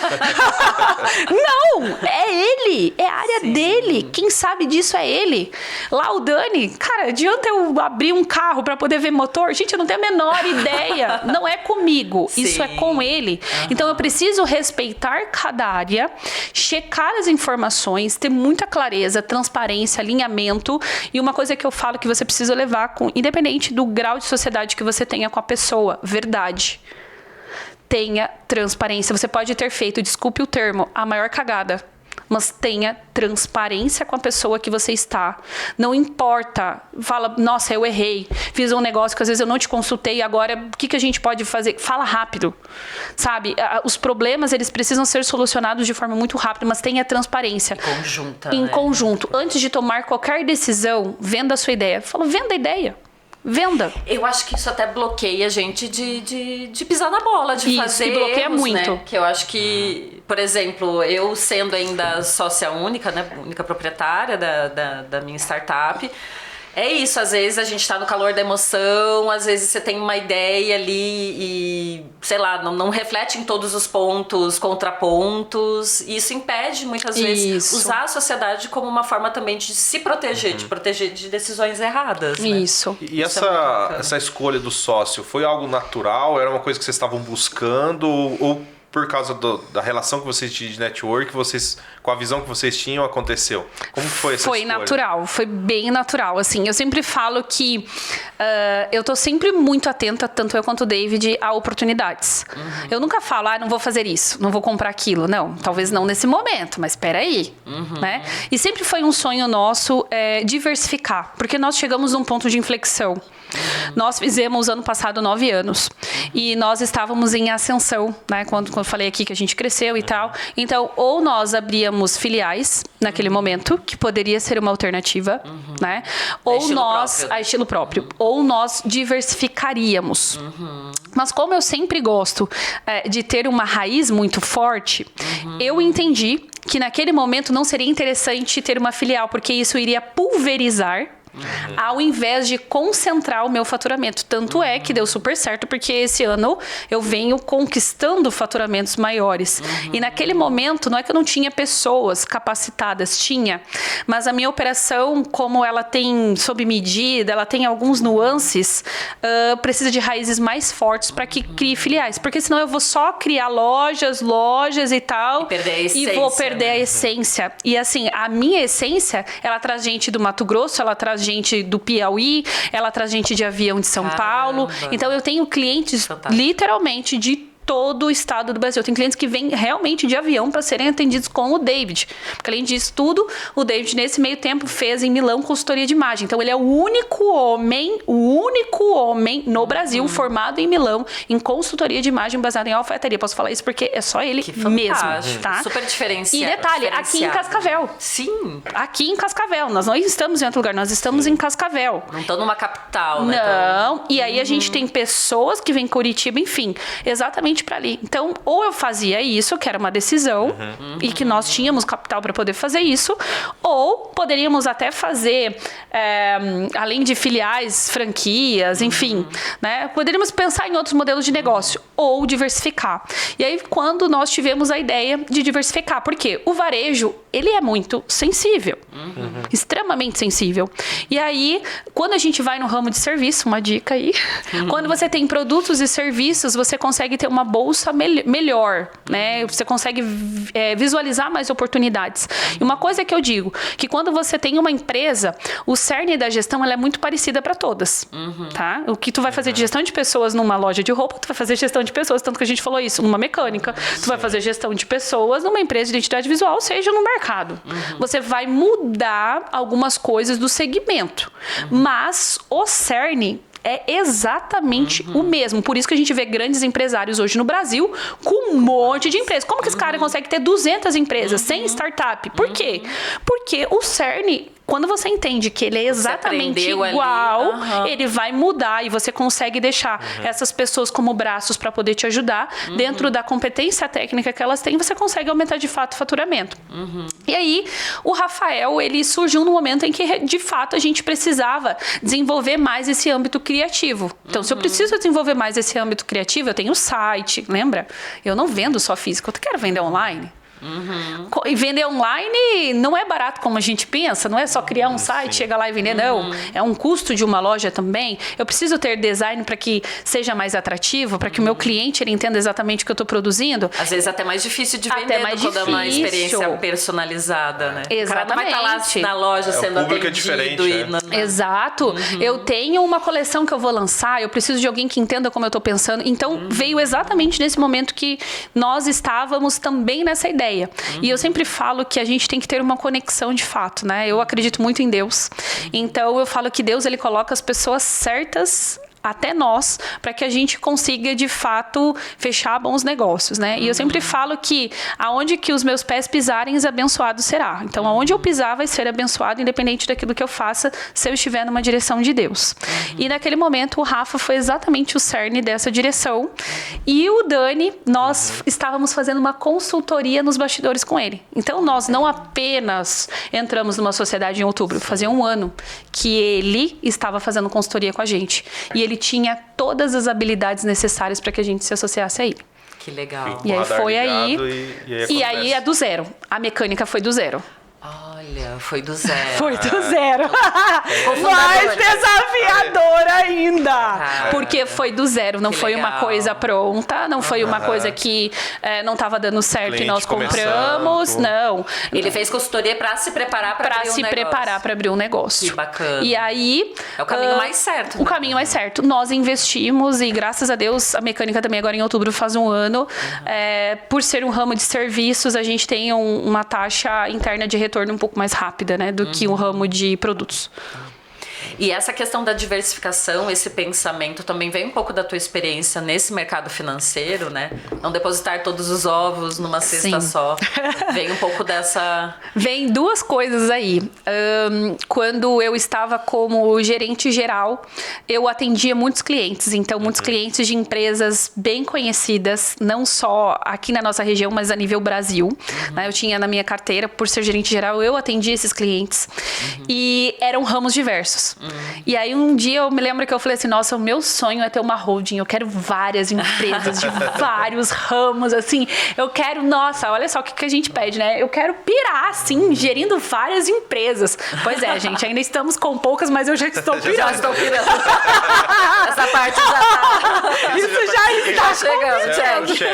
Não! É ele! É a área dele. Quem sabe disso é ele. Lá o Dani, cara, adianta eu abrir um carro para poder ver motor? Gente, eu não tenho a menor ideia. Não é comigo. Isso é com ele. Então eu preciso respeitar cada área, checar as informações, ter muita clareza, transparência, alinhamento. E uma coisa que eu falo que você precisa levar, independente do grau de sociedade que você tenha com a pessoa, verdade. Tenha transparência. Você pode ter feito, desculpe o termo, a maior cagada. Mas tenha transparência com a pessoa que você está. Não importa. Fala, nossa, eu errei. Fiz um negócio que às vezes eu não te consultei. Agora, o que a gente pode fazer? Fala rápido. Sabe? Os problemas, eles precisam ser solucionados de forma muito rápida, mas tenha transparência. Em conjunto. Antes de tomar qualquer decisão, venda a sua ideia. Fala, venda a ideia. Venda. Eu acho que isso até bloqueia a gente de pisar na bola, de isso, fazer que bloqueia erros, muito. Né? Que eu acho que, por exemplo, eu sendo ainda sócia única, né, única proprietária da minha startup, É isso, às vezes a gente tá no calor da emoção, às vezes você tem uma ideia ali e, sei lá, não reflete em todos os pontos, contrapontos. E isso impede, muitas vezes, usar a sociedade como uma forma também de se proteger, de proteger de decisões erradas. Né? Isso. E essa escolha do sócio, foi algo natural? Era uma coisa que vocês estavam buscando? Ou por causa da relação que vocês tinham de network, com a visão que vocês tinham, aconteceu? Como foi essa escolha? Foi natural, foi bem natural. Assim, eu sempre falo que eu tô sempre muito atenta, tanto eu quanto o David, a oportunidades. Eu nunca falo, não vou fazer isso, não vou comprar aquilo. Não, talvez não nesse momento, mas espera aí. Né? E sempre foi um sonho nosso diversificar, porque nós chegamos num ponto de inflexão. Nós fizemos ano passado 9 anos e nós estávamos em ascensão, né? Quando eu falei aqui que a gente cresceu e tal. Então, ou nós abríamos filiais naquele momento, que poderia ser uma alternativa, né? Ou nós, a estilo próprio, ou nós diversificaríamos. Mas como eu sempre gosto de ter uma raiz muito forte, eu entendi que naquele momento não seria interessante ter uma filial, porque isso iria pulverizar ao invés de concentrar o meu faturamento. Tanto é que deu super certo, porque esse ano eu venho conquistando faturamentos maiores. E naquele momento, não é que eu não tinha pessoas capacitadas, tinha. Mas a minha operação, como ela tem sob medida, ela tem alguns nuances, precisa de raízes mais fortes para que crie filiais. Porque senão eu vou só criar lojas e tal. E vou perder a essência. E assim, a minha essência, ela traz gente do Mato Grosso, ela traz gente do Piauí, ela traz gente de Avião de São Paulo. Então eu tenho clientes literalmente de todo o estado do Brasil. Tem clientes que vêm realmente de avião para serem atendidos com o David. Porque além disso tudo, o David nesse meio tempo fez em Milão consultoria de imagem. Então ele é o único homem no Brasil formado em Milão em consultoria de imagem baseada em alfaiataria. Posso falar isso porque é só ele mesmo, tá? Super diferenciado. E detalhe, aqui em Cascavel. Sim. Aqui em Cascavel. Nós não estamos em outro lugar, nós estamos em Cascavel. Não estão numa capital, né? Não. E aí a gente tem pessoas que vêm em Curitiba, enfim, exatamente para ali. Então, ou eu fazia isso, que era uma decisão, e que nós tínhamos capital para poder fazer isso, ou poderíamos até fazer, além de filiais, franquias, enfim, né? Poderíamos pensar em outros modelos de negócio, ou diversificar. E aí, quando nós tivemos a ideia de diversificar, porque o varejo, ele é muito sensível, extremamente sensível. E aí, quando a gente vai no ramo de serviço, uma dica aí, quando você tem produtos e serviços, você consegue ter uma bolsa melhor, né? Você consegue visualizar mais oportunidades. E uma coisa que eu digo, que quando você tem uma empresa, o cerne da gestão ela é muito parecida para todas, tá? O que tu vai fazer de gestão de pessoas numa loja de roupa, tu vai fazer gestão de pessoas, tanto que a gente falou isso, numa mecânica, tu vai fazer gestão de pessoas numa empresa de identidade visual, ou seja, no mercado. Você vai mudar algumas coisas do segmento, mas o cerne é exatamente o mesmo. Por isso que a gente vê grandes empresários hoje no Brasil com um monte de empresas. Como que esse cara consegue ter 200 empresas sem startup? Por quê? Porque o cerne, quando você entende que ele é exatamente igual, ele vai mudar e você consegue deixar essas pessoas como braços para poder te ajudar. Dentro da competência técnica que elas têm, você consegue aumentar de fato o faturamento. E aí, o Rafael, ele surgiu no momento em que, de fato, a gente precisava desenvolver mais esse âmbito criativo. Então, se eu preciso desenvolver mais esse âmbito criativo, eu tenho o site, lembra? Eu não vendo só físico, eu quero vender online. E vender online não é barato como a gente pensa, não é só criar um site, chega lá e vender, não. É um custo de uma loja também. Eu preciso ter design para que seja mais atrativo, para que o meu cliente ele entenda exatamente o que eu estou produzindo. Às vezes até mais difícil de vender quando é uma experiência personalizada, né? Exatamente. O cara não vai estar lá na loja sendo atendido. É diferente, Exato. Eu tenho uma coleção que eu vou lançar, eu preciso de alguém que entenda como eu estou pensando. Então, veio exatamente nesse momento que nós estávamos também nessa ideia. E eu sempre falo que a gente tem que ter uma conexão de fato, né? Eu acredito muito em Deus. Então, eu falo que Deus, ele coloca as pessoas certas até nós, para que a gente consiga, de fato, fechar bons negócios, né? E eu sempre falo que aonde que os meus pés pisarem, abençoado será. Então, aonde eu pisar vai ser abençoado, independente daquilo que eu faça, se eu estiver numa direção de Deus. E naquele momento, o Rafa foi exatamente o cerne dessa direção. E o Dani, nós estávamos fazendo uma consultoria nos bastidores com ele. Então, nós não apenas entramos numa sociedade em outubro, fazia um ano que ele estava fazendo consultoria com a gente. E ele tinha todas as habilidades necessárias para que a gente se associasse a ele. Que legal. E aí foi aí. E aí é do zero. A mecânica foi do zero. Olha, foi do zero. Foi do zero. Mais desafiador ainda. Porque foi do zero, não foi uma coisa pronta, não foi uma coisa que não estava dando certo e nós compramos. Não. Ele fez consultoria para se preparar para abrir um negócio. Que bacana. E aí... É o caminho mais certo. O caminho mais certo. Nós investimos e, graças a Deus, a mecânica também agora em outubro faz um ano. Por ser um ramo de serviços, a gente tem uma taxa interna de retorno um pouco mais rápida, né, do que um ramo de produtos. E essa questão da diversificação, esse pensamento também vem um pouco da tua experiência nesse mercado financeiro, né? Não depositar todos os ovos numa cesta só. Vem um pouco dessa... Vem duas coisas aí. Quando eu estava como gerente geral, eu atendia muitos clientes. Então, muitos clientes de empresas bem conhecidas, não só aqui na nossa região, mas a nível Brasil. Né? Eu tinha na minha carteira, por ser gerente geral, eu atendia esses clientes. E eram ramos diversos. E aí um dia eu me lembro que eu falei assim, nossa, o meu sonho é ter uma holding, eu quero várias empresas de vários ramos, assim, eu quero, nossa, olha só o que a gente pede, né? Eu quero pirar, assim, gerindo várias empresas. Pois é, gente, ainda estamos com poucas, mas eu já estou pirando. Já estou pirando. Essa parte já tá... Isso já está chegando, cheque.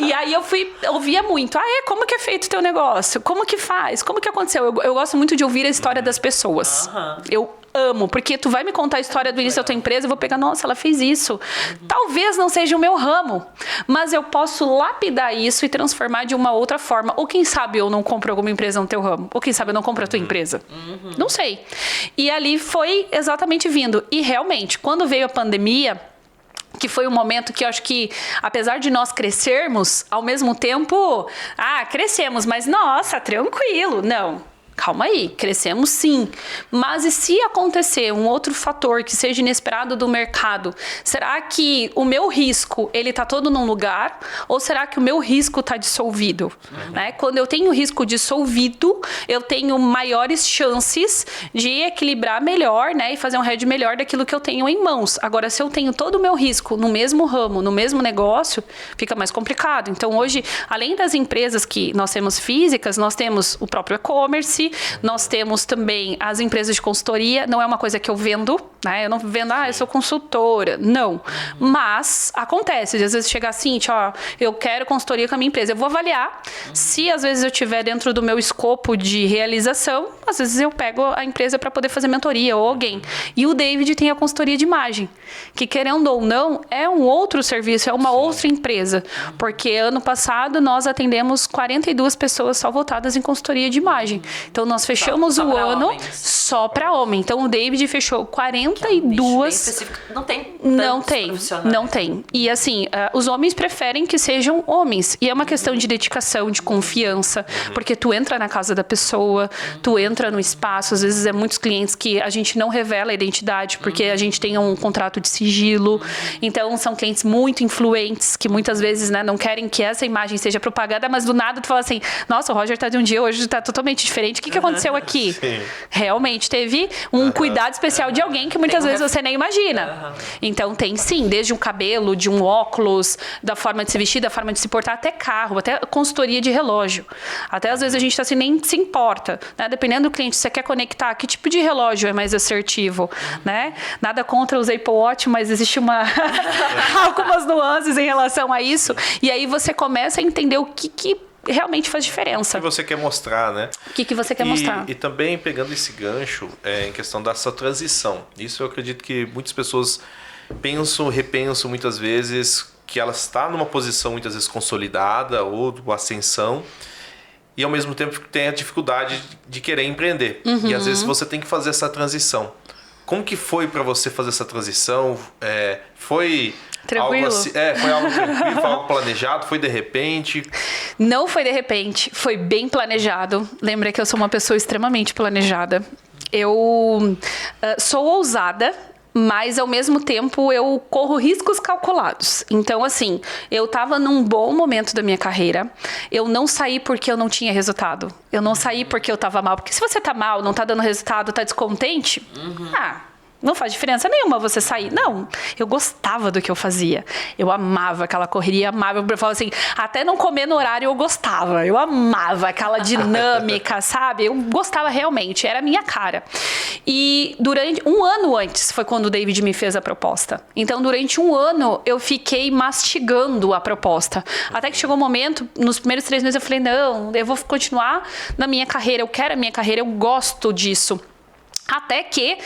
E aí eu ouvia muito, como que é feito o teu negócio? Como que faz? Como que aconteceu? Eu gosto muito de ouvir a história das pessoas. Eu amo, porque tu vai me contar a história do início da tua empresa, eu vou pegar, nossa, ela fez isso. Talvez não seja o meu ramo, mas eu posso lapidar isso e transformar de uma outra forma. Ou quem sabe eu não compro alguma empresa no teu ramo. Ou quem sabe eu não compro a tua empresa. Não sei. E ali foi exatamente vindo. E realmente, quando veio a pandemia, que foi um momento que eu acho que, apesar de nós crescermos, ao mesmo tempo, crescemos, mas nossa, tranquilo. Não. Calma aí, crescemos sim. Mas e se acontecer um outro fator que seja inesperado do mercado? Será que o meu risco, ele tá todo num lugar? Ou será que o meu risco tá dissolvido? Né? Quando eu tenho risco dissolvido, eu tenho maiores chances de equilibrar melhor, né? E fazer um hedge melhor daquilo que eu tenho em mãos. Agora, se eu tenho todo o meu risco no mesmo ramo, no mesmo negócio, fica mais complicado. Então, hoje, além das empresas que nós temos físicas, nós temos o próprio e-commerce, nós temos também as empresas de consultoria. Não é uma coisa que eu vendo, né? Eu não vendo, eu sou consultora. Não. Mas acontece, às vezes chega assim, eu quero consultoria com a minha empresa. Eu vou avaliar. Se às vezes eu estiver dentro do meu escopo de realização, às vezes eu pego a empresa para poder fazer mentoria ou alguém. E o David tem a consultoria de imagem, que querendo ou não, é um outro serviço, é uma outra empresa. Porque ano passado nós atendemos 42 pessoas só voltadas em consultoria de imagem. Então, nós fechamos o ano só para homem. Então, o David fechou 42... Não tem. E assim, os homens preferem que sejam homens. E é uma questão de dedicação, de confiança. Porque tu entra na casa da pessoa, tu entra no espaço. Às vezes, muitos clientes que a gente não revela a identidade, porque a gente tem um contrato de sigilo. Então, são clientes muito influentes, que muitas vezes, né, não querem que essa imagem seja propagada, mas do nada tu fala assim, nossa, o Roger tá de um dia, hoje tá totalmente diferente. O que aconteceu aqui? Sim. Realmente teve um cuidado especial de alguém que muitas vezes você nem imagina. Então tem sim, desde um cabelo, de um óculos, da forma de se vestir, da forma de se portar, até carro, até consultoria de relógio. Até às vezes a gente assim, nem se importa, né? Dependendo do cliente, você quer conectar, que tipo de relógio é mais assertivo, né? Nada contra os Apple Watch, mas existe algumas nuances em relação a isso. E aí você começa a entender o que realmente faz diferença. O que você quer mostrar, né? O que você quer mostrar. E também pegando esse gancho em questão dessa transição. Isso eu acredito que muitas pessoas repensam muitas vezes que ela está numa posição muitas vezes consolidada ou ascensão e ao mesmo tempo tem a dificuldade de querer empreender. E às vezes você tem que fazer essa transição. Como que foi para você fazer essa transição? Foi tranquilo? Algo assim, foi algo tranquilo, foi algo planejado, foi de repente? Não foi de repente, foi bem planejado. Lembra que eu sou uma pessoa extremamente planejada. Eu sou ousada, mas ao mesmo tempo eu corro riscos calculados. Então, assim, eu tava num bom momento da minha carreira. Eu não saí porque eu não tinha resultado. Eu não saí porque eu tava mal. Porque se você tá mal, não tá dando resultado, tá descontente, não faz diferença nenhuma você sair. Não, eu gostava do que eu fazia. Eu amava aquela correria, amava. Eu falo assim, até não comer no horário eu gostava. Eu amava aquela dinâmica, sabe? Eu gostava realmente, era a minha cara. E durante um ano antes foi quando o David me fez a proposta. Então, durante um ano, eu fiquei mastigando a proposta. Até que chegou um momento, nos primeiros 3 meses eu falei, não, eu vou continuar na minha carreira. Eu quero a minha carreira, eu gosto disso. Até que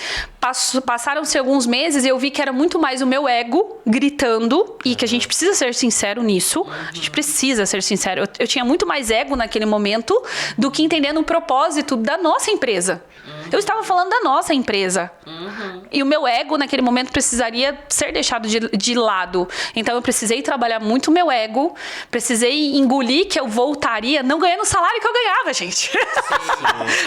passaram-se alguns meses e eu vi que era muito mais o meu ego gritando, e que a gente precisa ser sincero nisso, a gente precisa ser sincero. Eu tinha muito mais ego naquele momento do que entendendo o propósito da nossa empresa. Eu estava falando da nossa empresa. E o meu ego naquele momento precisaria ser deixado de lado. Então eu precisei trabalhar muito o meu ego, precisei engolir que eu voltaria não ganhando o salário que eu ganhava, gente.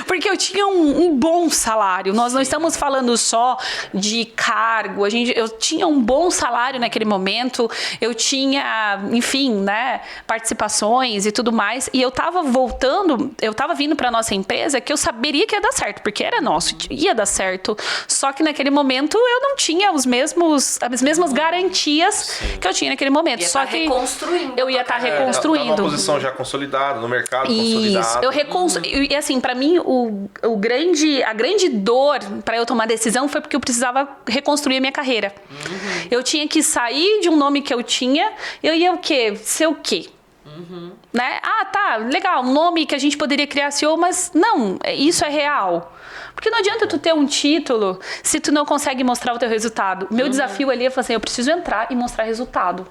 Porque eu tinha um bom salário. Nós não estamos falando só de cargo. Eu tinha um bom salário naquele momento. Eu tinha, enfim, né, participações e tudo mais. E eu estava voltando, eu estava vindo para nossa empresa que eu saberia que ia dar certo, porque era nosso, ia dar certo. Só que naquele momento eu não tinha as mesmas garantias que eu tinha naquele momento. Só que eu ia estar reconstruindo. Tá numa posição já consolidada, no mercado consolidado. E assim, para mim, a grande dor para eu tomar decisão foi porque eu precisava reconstruir a minha carreira. Eu tinha que sair de um nome que eu tinha, eu ia o quê? Ser o quê? Né? Ah, tá, legal, um nome que a gente poderia criar CEO, mas não, isso é real. Porque não adianta tu ter um título se tu não consegue mostrar o teu resultado. Meu desafio ali é falar assim, eu preciso entrar e mostrar resultado.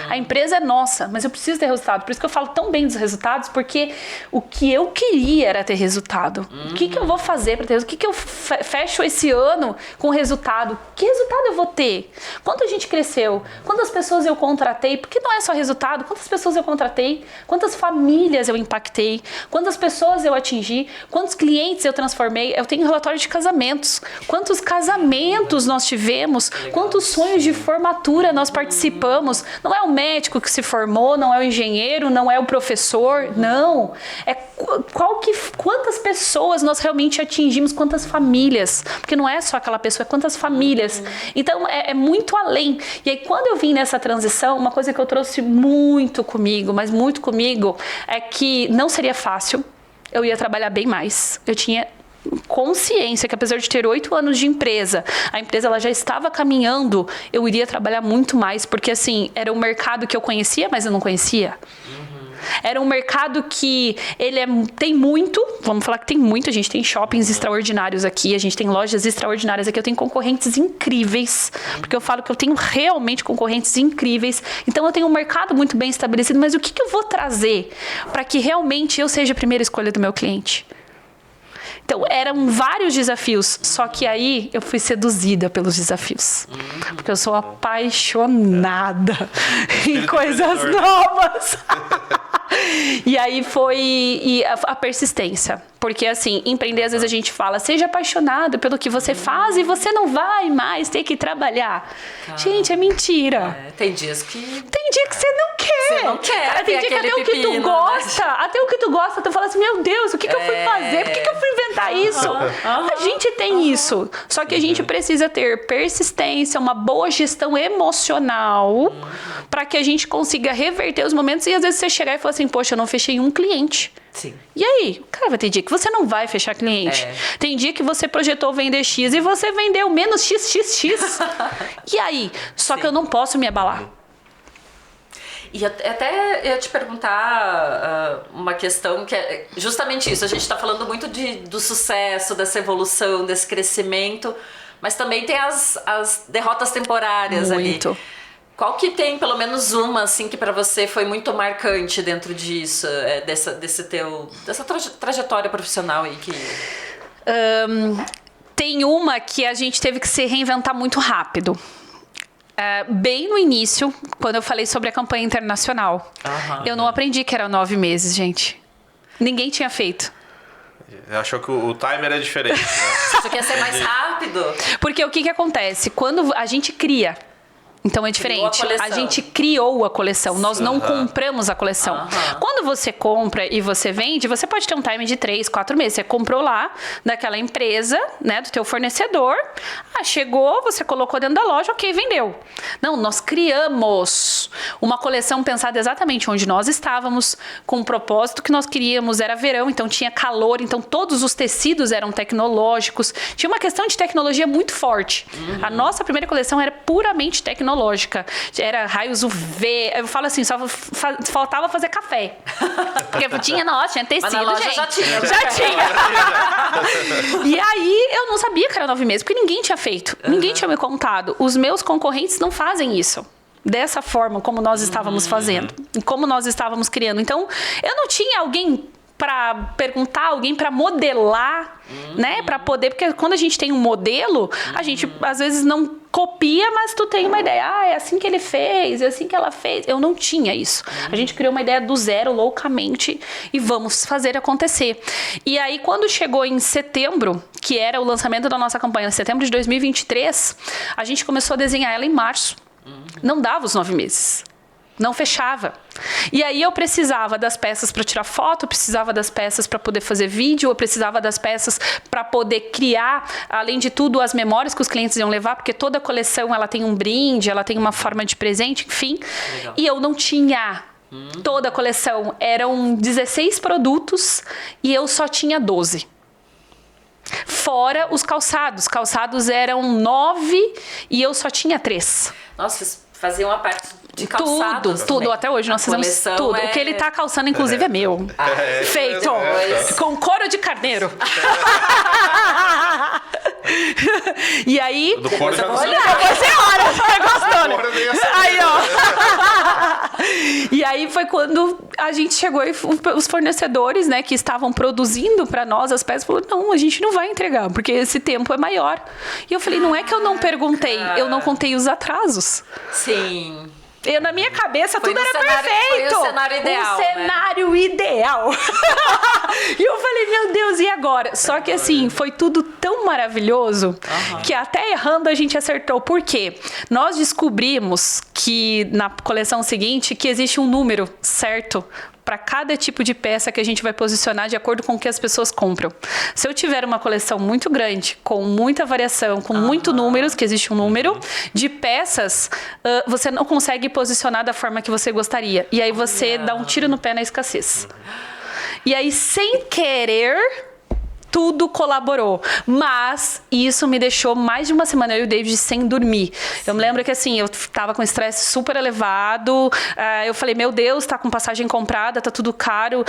A empresa é nossa, mas eu preciso ter resultado. Por isso que eu falo tão bem dos resultados, porque o que eu queria era ter resultado. O que eu vou fazer para ter resultado? O que eu fecho esse ano com resultado? Que resultado eu vou ter? Quanto a gente cresceu? Quantas pessoas eu contratei? Porque não é só resultado. Quantas pessoas eu contratei? Quantas famílias eu impactei? Quantas pessoas eu atingi? Quantos clientes eu transformei? Eu tenho relatório de casamentos. Quantos casamentos nós tivemos? Quantos sonhos de formatura nós participamos? Não é o médico que se formou, não é o engenheiro, não é o professor, não. É quantas pessoas nós realmente atingimos, quantas famílias. Porque não é só aquela pessoa, é quantas famílias. Então, é muito além. E aí, quando eu vim nessa transição, uma coisa que eu trouxe muito comigo, mas muito comigo, é que não seria fácil. Eu ia trabalhar bem mais. Eu tinha consciência que, apesar de ter 8 anos de empresa, a empresa ela já estava caminhando, eu iria trabalhar muito mais, porque assim, era um mercado que eu conhecia, mas eu não conhecia. Era um mercado que tem muito, vamos falar que tem muito, a gente tem shoppings extraordinários aqui, a gente tem lojas extraordinárias aqui, eu tenho concorrentes incríveis, porque eu falo que eu tenho realmente concorrentes incríveis, então eu tenho um mercado muito bem estabelecido, mas o que eu vou trazer para que realmente eu seja a primeira escolha do meu cliente? Então, eram vários desafios, só que aí eu fui seduzida pelos desafios. Porque eu sou apaixonada em coisas novas. E aí foi a persistência. Porque, assim, empreender, às vezes a gente fala, seja apaixonado pelo que você faz e você não vai mais ter que trabalhar. Gente, é mentira. Tem dias que... Tem dia que você não quer. Você não quer. Cara, tem dia que até o que tu gosta, até o que tu gosta, tu fala assim, meu Deus, o que eu fui fazer? Por que eu fui inventar isso? A gente tem isso. Só que a gente precisa ter persistência, uma boa gestão emocional para que a gente consiga reverter os momentos e às vezes você chegar e falar assim, poxa, eu não fechei um cliente. Sim. E aí? Cara, vai ter dia que você não vai fechar cliente. Tem dia que você projetou vender X e você vendeu menos XXX. E aí? Só que eu não posso me abalar. E até eu ia te perguntar uma questão que é justamente isso. A gente está falando muito do sucesso, dessa evolução, desse crescimento, mas também tem as derrotas temporárias muito. Ali. Qual que tem, pelo menos uma, assim, que pra você foi muito marcante dentro disso, dessa trajetória profissional aí que... Tem uma que a gente teve que se reinventar muito rápido. Bem no início, quando eu falei sobre a campanha internacional. Eu não aprendi que era 9 meses, gente. Ninguém tinha feito. Achou que o timer é diferente, né? Você quer ser mais rápido? Porque o que acontece? Quando a gente cria... Então é diferente. A gente criou a coleção. Nós não compramos a coleção. Quando você compra e você vende, você pode ter um time de 3, 4 meses. Você comprou lá daquela empresa, né, do teu fornecedor. Chegou, você colocou dentro da loja, ok, vendeu. Não, nós criamos uma coleção pensada exatamente onde nós estávamos, com um propósito que nós queríamos. Era verão, então tinha calor, então todos os tecidos eram tecnológicos. Tinha uma questão de tecnologia muito forte. A nossa primeira coleção era puramente tecnológica. Era raios UV. Eu falo assim, só faltava fazer café. Porque tinha tecido, mas na loja gente. Já tinha. E aí, eu não sabia que era 9 meses, porque ninguém tinha feito. Ninguém tinha me contado. Os meus concorrentes não fazem isso. Dessa forma, como nós estávamos fazendo. Como nós estávamos criando. Então, eu não tinha alguém para perguntar, alguém para modelar, né? Para poder... Porque quando a gente tem um modelo, a gente, às vezes, não copia, mas tu tem uma ideia. É assim que ele fez, é assim que ela fez. Eu não tinha isso. A gente criou uma ideia do zero, loucamente, e vamos fazer acontecer. E aí, quando chegou em setembro, que era o lançamento da nossa campanha, em setembro de 2023, a gente começou a desenhar ela em março. Não dava os 9 meses. Não fechava. E aí eu precisava das peças para tirar foto, eu precisava das peças para poder fazer vídeo, eu precisava das peças para poder criar, além de tudo, as memórias que os clientes iam levar, porque toda coleção ela tem um brinde, ela tem uma forma de presente, enfim. Legal. E eu não tinha toda a coleção. Eram 16 produtos e eu só tinha 12. Fora os calçados. Calçados eram 9 e eu só tinha 3. Nossa, vocês faziam a parte de calçados. Tudo. Até hoje nós fizemos tudo. O que ele tá calçando, inclusive, é meu. Feito. Com couro de carneiro. E aí... Do couro já não sei. Depois você olha, você gostou, né? Aí, ó. E aí foi quando a gente chegou e os fornecedores, né, que estavam produzindo para nós as peças, falaram, não, a gente não vai entregar, porque esse tempo é maior. E eu falei, não é que eu não perguntei, eu não contei os atrasos. Sim. Na minha cabeça tudo era perfeito. Foi o cenário ideal. O cenário ideal. E eu falei, meu Deus, e agora? Só que assim, foi tudo tão maravilhoso que até errando a gente acertou. Por quê? Nós descobrimos que na coleção seguinte que existe um número certo para cada tipo de peça que a gente vai posicionar de acordo com o que as pessoas compram. Se eu tiver uma coleção muito grande, com muita variação, com muito números, que existe um número de peças, você não consegue posicionar da forma que você gostaria. E aí você dá um tiro no pé na escassez. E aí, sem querer... Tudo colaborou, mas isso me deixou mais de uma semana, eu e o David, sem dormir. Eu me lembro que assim, eu tava com estresse super elevado, eu falei, meu Deus, tá com passagem comprada, tá tudo caro,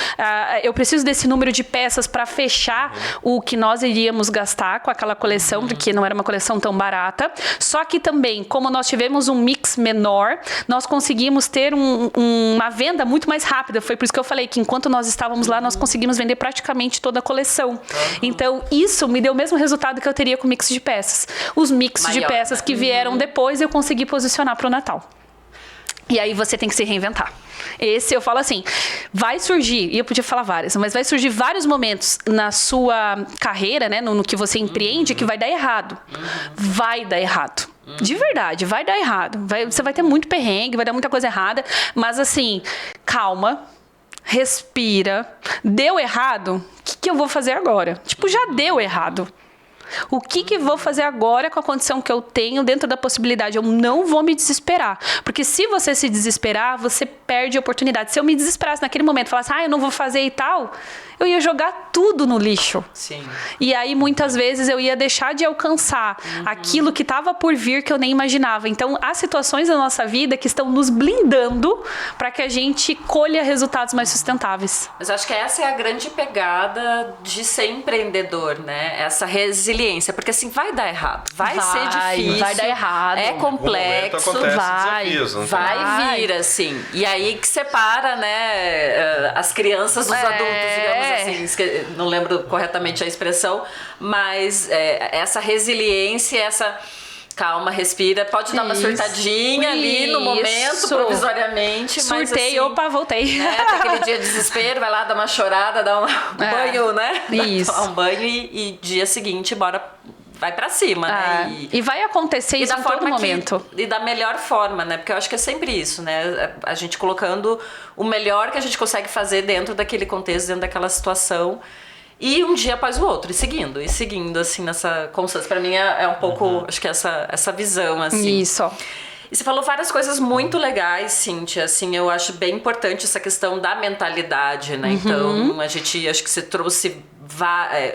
eu preciso desse número de peças para fechar o que nós iríamos gastar com aquela coleção, porque não era uma coleção tão barata. Só que também, como nós tivemos um mix menor, nós conseguimos ter uma venda muito mais rápida. Foi por isso que eu falei que enquanto nós estávamos lá, nós conseguimos vender praticamente toda a coleção. Então, isso me deu o mesmo resultado que eu teria com o mix de peças. Os mix de peças que vieram depois, eu consegui posicionar para o Natal. E aí você tem que se reinventar. Esse eu falo assim, vai surgir, e eu podia falar várias, mas vai surgir vários momentos na sua carreira, né, no que você empreende, que vai dar errado. Vai dar errado. De verdade, vai dar errado. Você vai ter muito perrengue, vai dar muita coisa errada, mas assim, calma. Respira. Deu errado? O que eu vou fazer agora? Tipo, já deu errado. O que vou fazer agora com a condição que eu tenho dentro da possibilidade? Eu não vou me desesperar. Porque se você se desesperar, você perde a oportunidade. Se eu me desesperasse naquele momento, falasse, eu não vou fazer e tal, eu ia jogar tudo no lixo. Sim. E aí, muitas vezes, eu ia deixar de alcançar aquilo que estava por vir que eu nem imaginava. Então, há situações na nossa vida que estão nos blindando para que a gente colha resultados mais sustentáveis. Mas acho que essa é a grande pegada de ser empreendedor, né? Essa resiliência resiliência, porque assim, vai dar errado, vai ser difícil, vai dar errado, é complexo, vai vir, assim. E aí que separa, né, as crianças dos adultos, digamos assim, não lembro corretamente a expressão, mas essa resiliência, essa... Calma, respira. Pode dar uma surtadinha ali no momento, provisoriamente. Surtei, mas assim, opa, voltei. Tem aquele dia de desespero, vai lá dar uma chorada, dar um banho, né? Isso. Tomar um banho e dia seguinte, vai pra cima, né? E vai acontecer isso em todo momento. E da melhor forma, né? Porque eu acho que é sempre isso, né? A gente colocando o melhor que a gente consegue fazer dentro daquele contexto, dentro daquela situação. E um dia após o outro, e seguindo, assim, nessa constância. Pra mim é um pouco, acho que essa visão, assim. Isso. E você falou várias coisas muito legais, Cíntia, assim, eu acho bem importante essa questão da mentalidade, né? Então, acho que você trouxe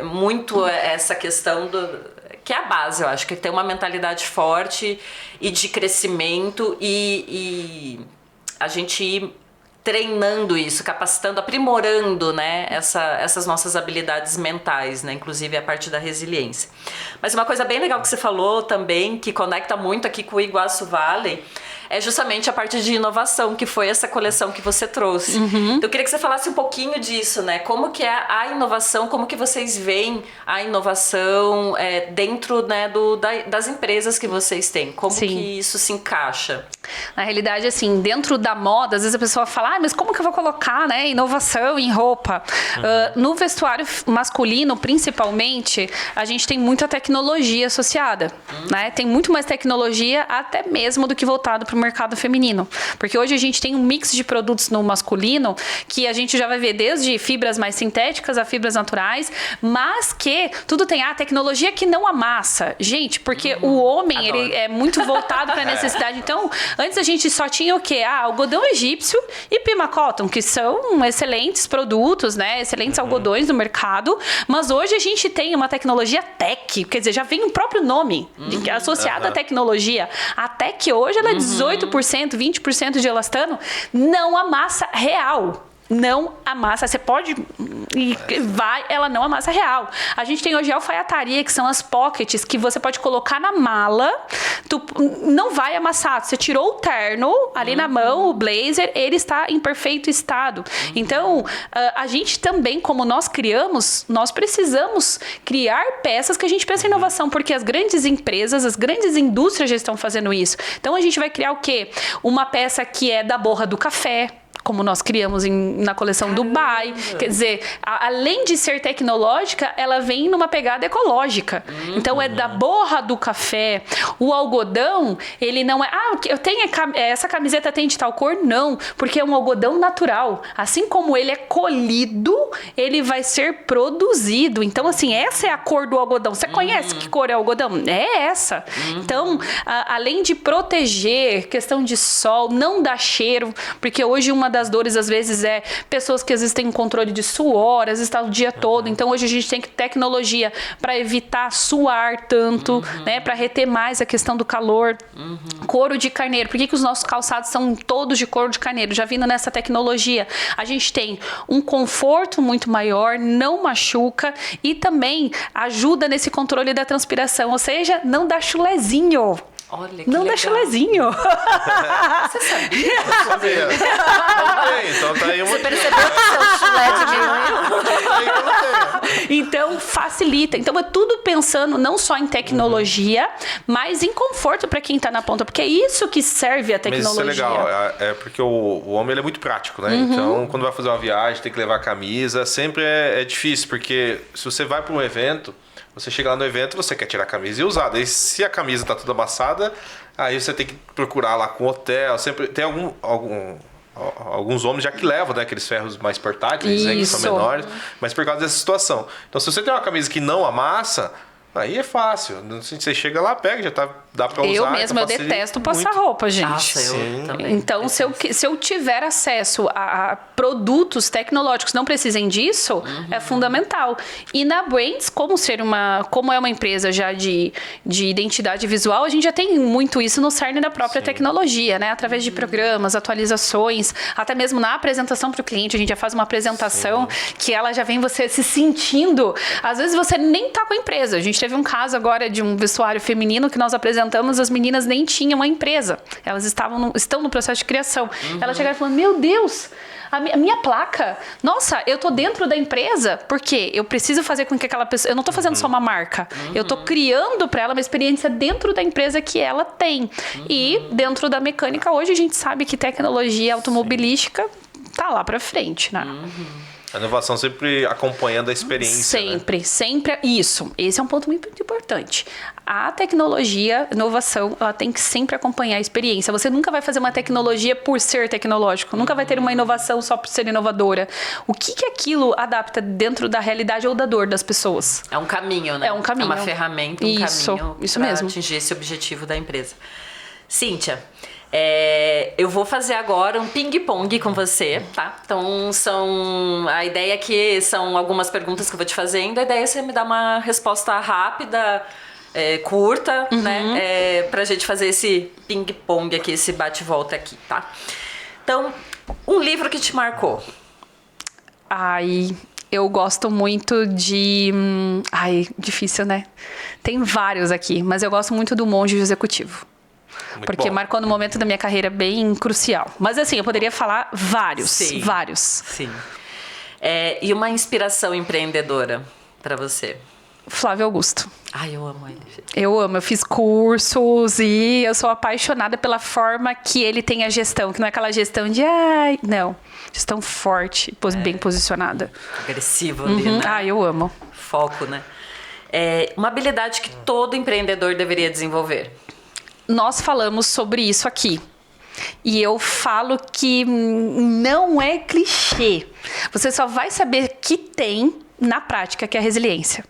muito essa questão que é a base, eu acho, que tem uma mentalidade forte e de crescimento e a gente ir treinando isso, capacitando, aprimorando, né, essas nossas habilidades mentais, né, inclusive a parte da resiliência. Mas uma coisa bem legal que você falou também, que conecta muito aqui com o Iguaçu Valley, é justamente a parte de inovação, que foi essa coleção que você trouxe. Então eu queria que você falasse um pouquinho disso, né, como que é a inovação, como que vocês veem a inovação dentro, né, das empresas que vocês têm, como que isso se encaixa? Na realidade, assim, dentro da moda, às vezes a pessoa fala, mas como que eu vou colocar, né, inovação em roupa? No vestuário masculino, principalmente, a gente tem muita tecnologia associada, né? Tem muito mais tecnologia até mesmo do que voltado para o mercado feminino. Porque hoje a gente tem um mix de produtos no masculino que a gente já vai ver desde fibras mais sintéticas a fibras naturais, mas que tudo tem a tecnologia que não amassa. Gente, porque o homem, ele é muito voltado para a necessidade. Então, antes a gente só tinha o quê? Algodão egípcio e Pima Cotton, que são excelentes produtos, né? Excelentes algodões no mercado. Mas hoje a gente tem uma tecnologia tech, quer dizer, já vem o próprio nome associado à tecnologia. A tech hoje ela é 18%, 20% de elastano, não amassa real. Não amassa, você pode ela não amassa real. A gente tem hoje a alfaiataria, que são as pockets que você pode colocar na mala, não vai amassar. Você tirou o terno ali na mão, o blazer, ele está em perfeito estado. Então, a gente também, como nós criamos, nós precisamos criar peças que a gente pensa em inovação, porque as grandes empresas, as grandes indústrias já estão fazendo isso. Então, a gente vai criar o quê? Uma peça que é da borra do café, como nós criamos na coleção Dubai. Quer dizer, além de ser tecnológica, ela vem numa pegada ecológica. Então, é da borra do café. O algodão, ele não é... eu tenho essa camiseta tem de tal cor? Não, porque é um algodão natural. Assim como ele é colhido, ele vai ser produzido. Então, assim, essa é a cor do algodão. Você conhece que cor é o algodão? É essa. Então, além de proteger, questão de sol, não dá cheiro, porque hoje uma das dores, às vezes, é pessoas que às vezes têm um controle de suor, às vezes está o dia todo. Então, hoje a gente tem tecnologia para evitar suar tanto, né? Para reter mais a questão do calor. Couro de carneiro. Por que os nossos calçados são todos de couro de carneiro? Já vindo nessa tecnologia. A gente tem um conforto muito maior, não machuca e também ajuda nesse controle da transpiração. Ou seja, não dá chulezinho. Olha, que não legal. Dá chulezinho. Você sabia? Eu sabia. Então tá aí uma... Você percebeu que seu chulé de manhã? Então, facilita. Então, é tudo pensando não só em tecnologia, mas em conforto para quem tá na ponta. Porque é isso que serve a tecnologia. Mas isso é legal. É porque o homem ele é muito prático, né? Então, quando vai fazer uma viagem, tem que levar a camisa. Sempre é difícil, porque se você vai para um evento... Você chega lá no evento, você quer tirar a camisa e usar. Daí, se a camisa tá toda amassada, aí você tem que procurar lá com o hotel. Sempre tem alguns homens já que levam, né, aqueles ferros mais portáteis, né, que são menores, mas por causa dessa situação. Então, se você tem uma camisa que não amassa, aí é fácil. Você chega lá, pega, já tá dá pra usar. Eu mesma, eu detesto passar roupa, gente. Nossa, eu também. Então, se eu tiver acesso a produtos tecnológicos que não precisem disso, é fundamental. E na Brands, como é uma empresa já de identidade visual, a gente já tem muito isso no cerne da própria tecnologia, né? Através de programas, atualizações, até mesmo na apresentação para o cliente, a gente já faz uma apresentação que ela já vem você se sentindo. Às vezes você nem tá com a empresa. A gente teve um caso agora de um vestuário feminino que nós apresentamos, as meninas nem tinham uma empresa. Elas estão no processo de criação. Elas chegaram falando, meu Deus, a minha placa, nossa, eu tô dentro da empresa, porque eu preciso fazer com que aquela pessoa, eu não tô fazendo só uma marca, eu tô criando para ela uma experiência dentro da empresa que ela tem. E dentro da mecânica, hoje a gente sabe que tecnologia automobilística tá lá pra frente, né? A inovação sempre acompanhando a experiência. Sempre, sempre. Isso. Esse é um ponto muito importante. A tecnologia, inovação, ela tem que sempre acompanhar a experiência. Você nunca vai fazer uma tecnologia por ser tecnológico. Nunca vai ter uma inovação só por ser inovadora. O que aquilo adapta dentro da realidade ou da dor das pessoas? É um caminho, né? É um caminho. É uma ferramenta, um caminho isso pra mesmo. atingir esse objetivo da empresa. Cíntia, eu vou fazer agora um ping-pong com você, tá? Então, a ideia aqui são algumas perguntas que eu vou te fazendo. A ideia é você me dar uma resposta rápida, curta, né? Pra gente fazer esse ping-pong aqui, esse bate-volta aqui, tá? Então, um livro que te marcou. Eu gosto muito de... difícil, né? Tem vários aqui, mas eu gosto muito do Monge Executivo. Porque marcou no momento da minha carreira bem crucial. Mas assim, eu poderia falar vários. Sim. Vários. Sim. E uma inspiração empreendedora pra você? Flávio Augusto. Eu amo ele. Eu amo. Eu fiz cursos e eu sou apaixonada pela forma que ele tem a gestão. Que não é aquela gestão de... não. Gestão forte, bem posicionada. Agressiva ali, né? Eu amo. Foco, né? Uma habilidade que todo empreendedor deveria desenvolver. Nós falamos sobre isso aqui. E eu falo que não é clichê. Você só vai saber que tem na prática, que é a resiliência.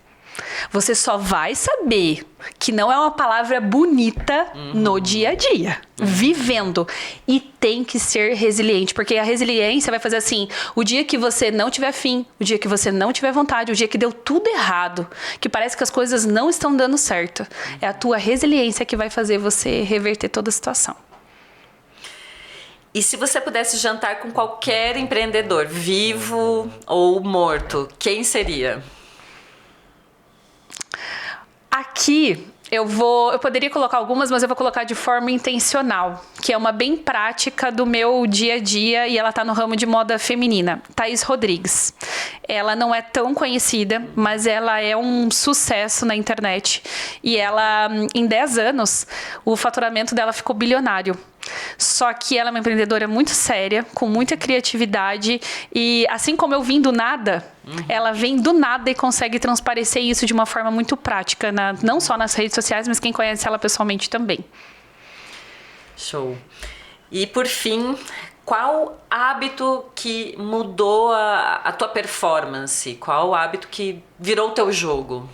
Você só vai saber que não é uma palavra bonita no dia a dia, vivendo. E tem que ser resiliente, porque a resiliência vai fazer assim, o dia que você não tiver fim, o dia que você não tiver vontade, o dia que deu tudo errado, que parece que as coisas não estão dando certo, é a tua resiliência que vai fazer você reverter toda a situação. E se você pudesse jantar com qualquer empreendedor, vivo ou morto, quem seria? Aqui eu poderia colocar algumas, mas eu vou colocar de forma intencional, que é uma bem prática do meu dia a dia e ela tá no ramo de moda feminina. Thaís Rodrigues. Ela não é tão conhecida, mas ela é um sucesso na internet. E ela, em 10 anos, o faturamento dela ficou bilionário. Só que ela é uma empreendedora muito séria, com muita criatividade e assim como eu vim do nada, ela vem do nada e consegue transparecer isso de uma forma muito prática, não só nas redes sociais, mas quem conhece ela pessoalmente também. Show. E por fim, qual hábito que mudou a tua performance? Qual hábito que virou o teu jogo?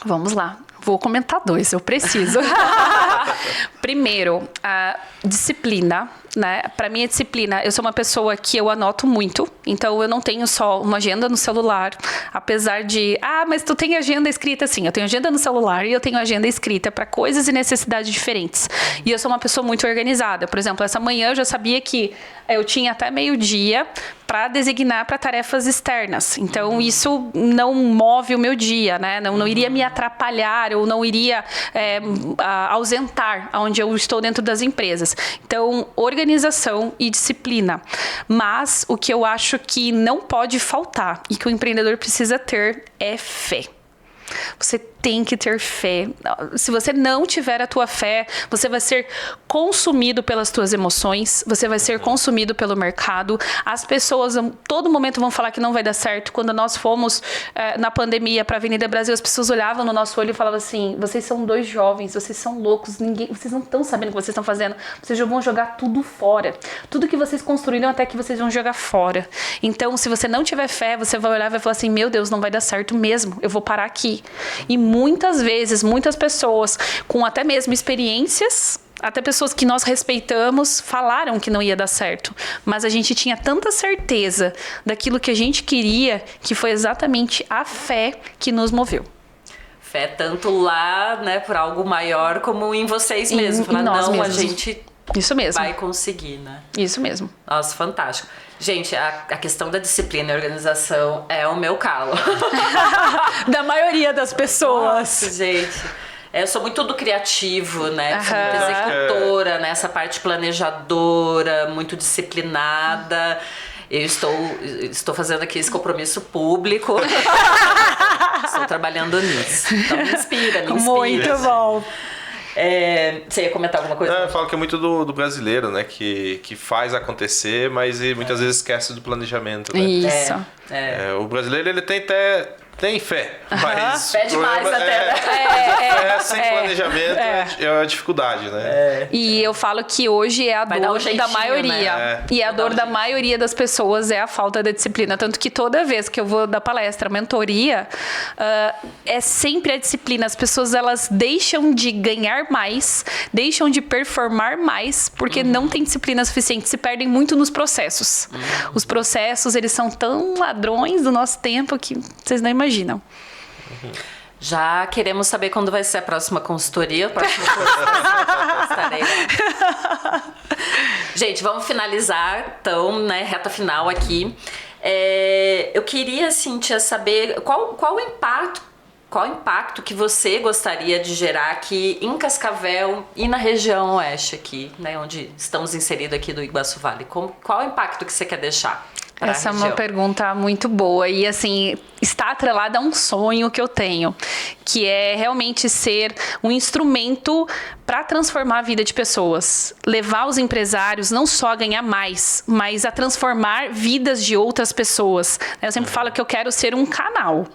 Vamos lá. Vou comentar 2, eu preciso. Primeiro, a disciplina, né? Para mim, a disciplina, eu sou uma pessoa que eu anoto muito, então eu não tenho só uma agenda no celular, apesar de, mas tu tem agenda escrita? Sim, eu tenho agenda no celular e eu tenho agenda escrita para coisas e necessidades diferentes. E eu sou uma pessoa muito organizada. Por exemplo, essa manhã eu já sabia que eu tinha até meio-dia para designar para tarefas externas. Então, isso não move o meu dia, né? Não iria me atrapalhar ou não iria ausentar onde eu estou dentro das empresas. Então, organização e disciplina. Mas o que eu acho que não pode faltar e que o empreendedor precisa ter é fé. Você tem que ter fé. Se você não tiver a tua fé, você vai ser consumido pelas tuas emoções, você vai ser consumido pelo mercado. As pessoas, todo momento, vão falar que não vai dar certo. Quando nós fomos na pandemia para a Avenida Brasil, as pessoas olhavam no nosso olho e falavam assim: vocês são 2 jovens, vocês são loucos, vocês não estão sabendo o que vocês estão fazendo, vocês já vão jogar tudo fora. Tudo que vocês construíram até que vocês vão jogar fora. Então, se você não tiver fé, você vai olhar e vai falar assim: meu Deus, não vai dar certo mesmo, eu vou parar aqui. E muitas vezes, muitas pessoas com até mesmo experiências, até pessoas que nós respeitamos, falaram que não ia dar certo. Mas a gente tinha tanta certeza daquilo que a gente queria, que foi exatamente a fé que nos moveu. Fé tanto lá, né, por algo maior, como em vocês mesmos. Falar, não, mesmos. A gente Isso mesmo. vai conseguir, né? Isso mesmo. Nossa, fantástico. Gente, a questão da disciplina e organização é o meu calo. Da maioria das pessoas. Nossa, gente. Eu sou muito do criativo, né? Sou muito executora, né? Essa parte planejadora, muito disciplinada. Eu estou fazendo aqui esse compromisso público. Estou trabalhando nisso. Então me inspira. Muito bom. Você ia comentar alguma coisa? Eu falo que é muito do brasileiro, né? Que faz acontecer, mas muitas vezes esquece do planejamento. Né? Isso. O brasileiro, ele tem fé, mas fé demais até. Fé sem planejamento é a dificuldade, né? E eu falo que hoje é a dor da maioria. Né? E a dor da maioria das pessoas é a falta da disciplina. Tanto que toda vez que eu vou dar palestra, mentoria, é sempre a disciplina. As pessoas, elas deixam de ganhar mais, deixam de performar mais, porque não tem disciplina suficiente. Se perdem muito nos processos. Os processos, eles são tão ladrões do nosso tempo que vocês não imaginam. Já queremos saber quando vai ser a próxima consultoria. Estarei lá. Gente, vamos finalizar, então, né? Reta final aqui. Eu queria, Cíntia, saber qual o impacto que você gostaria de gerar aqui em Cascavel e na região oeste aqui, né? Onde estamos inseridos aqui do Iguaçu Vale. Qual o impacto que você quer deixar? Essa é uma pergunta muito boa e, assim, está atrelada a um sonho que eu tenho, que é realmente ser um instrumento para transformar a vida de pessoas. Levar os empresários não só a ganhar mais, mas a transformar vidas de outras pessoas. Eu sempre falo que eu quero ser um canal.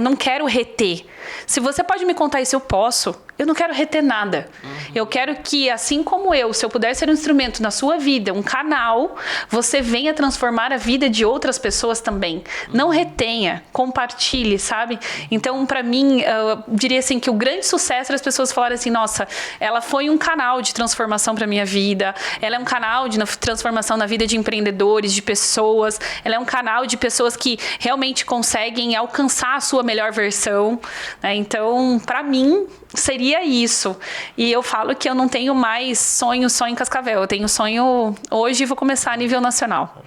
Não quero reter. Se você pode me contar isso, eu posso. Eu não quero reter nada. Eu quero que, assim como se eu puder ser um instrumento na sua vida, um canal, você venha transformar a vida de outras pessoas também. Não retenha, compartilhe, sabe? Então, para mim, eu diria assim que o grande sucesso das pessoas falarem assim, nossa, ela foi um canal de transformação para minha vida, ela é um canal de transformação na vida de empreendedores, de pessoas, ela é um canal de pessoas que realmente conseguem alcançar a sua melhor versão, né? Então, para mim, seria isso. E eu falo que eu não tenho mais sonho só em Cascavel. Eu tenho sonho hoje e vou começar a nível nacional.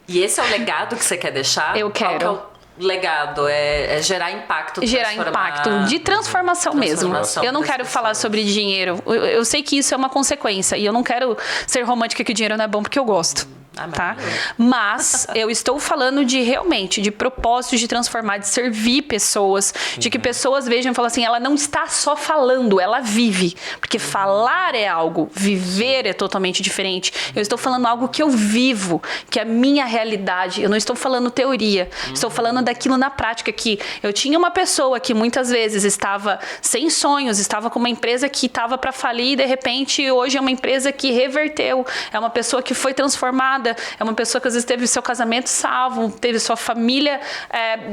E esse é o legado que você quer deixar? Eu quero. Qual que é o legado? É gerar impacto. Gerar impacto. De transformação mesmo. Eu não quero falar sobre dinheiro. Eu sei que isso é uma consequência. E eu não quero ser romântica que o dinheiro não é bom porque eu gosto. Tá? Mas eu estou falando de propósitos de transformar, de servir pessoas, de que pessoas vejam e falam assim, ela não está só falando, ela vive. Porque falar é algo, viver é totalmente diferente. Eu estou falando algo que eu vivo, que é a minha realidade. Eu não estou falando teoria, estou falando daquilo na prática, que eu tinha uma pessoa que muitas vezes estava sem sonhos, estava com uma empresa que estava para falir e de repente hoje é uma empresa que reverteu, é uma pessoa que foi transformada, é uma pessoa que às vezes teve seu casamento salvo, teve sua família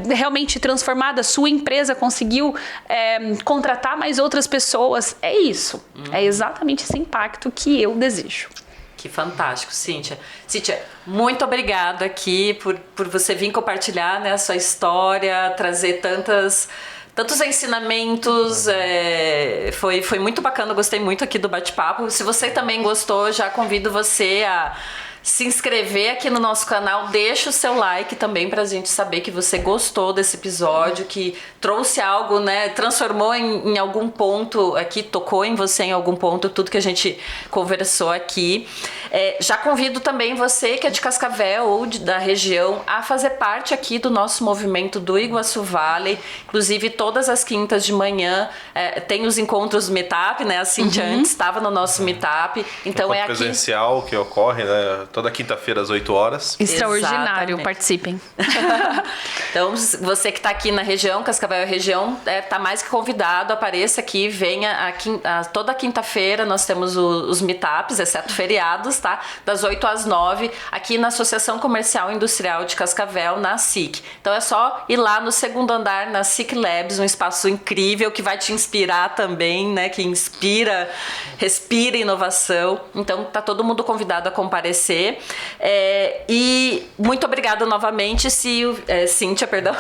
realmente transformada, sua empresa conseguiu contratar mais outras pessoas. É isso. É exatamente esse impacto que eu desejo. Que fantástico, Cíntia. Cíntia, muito obrigada aqui por você vir compartilhar, né, a sua história, trazer tantos ensinamentos, foi muito bacana, gostei muito aqui do bate-papo. Se você também gostou, já convido você a se inscrever aqui no nosso canal, deixa o seu like também pra gente saber que você gostou desse episódio, que trouxe algo, né, transformou em algum ponto aqui, tocou em você em algum ponto, tudo que a gente conversou aqui. Já convido também você que é de Cascavel ou da região a fazer parte aqui do nosso movimento do Iguaçu Vale. Inclusive, todas as quintas de manhã tem os encontros Meetup, né? A Cíntia antes estava no nosso Meetup. Então aqui presencial que ocorre, né? toda quinta-feira às 8 horas. Extraordinário, Exatamente. participem. Então, você que está aqui na região, Cascavel e região, tá mais que convidado, apareça aqui, venha toda quinta-feira nós temos os meetups, exceto feriados, tá? Das 8 às 9, aqui na Associação Comercial e Industrial de Cascavel, na SIC. Então é só ir lá no segundo andar, na SIC Labs, um espaço incrível que vai te inspirar também, né? Que inspira, respira inovação. Então tá todo mundo convidado a comparecer. E muito obrigada novamente, Cíntia, perdão,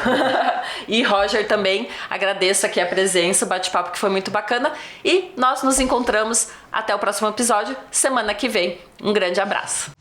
e Roger também. Agradeço aqui a presença, o bate-papo que foi muito bacana. E nós nos encontramos até o próximo episódio, semana que vem. Um grande abraço.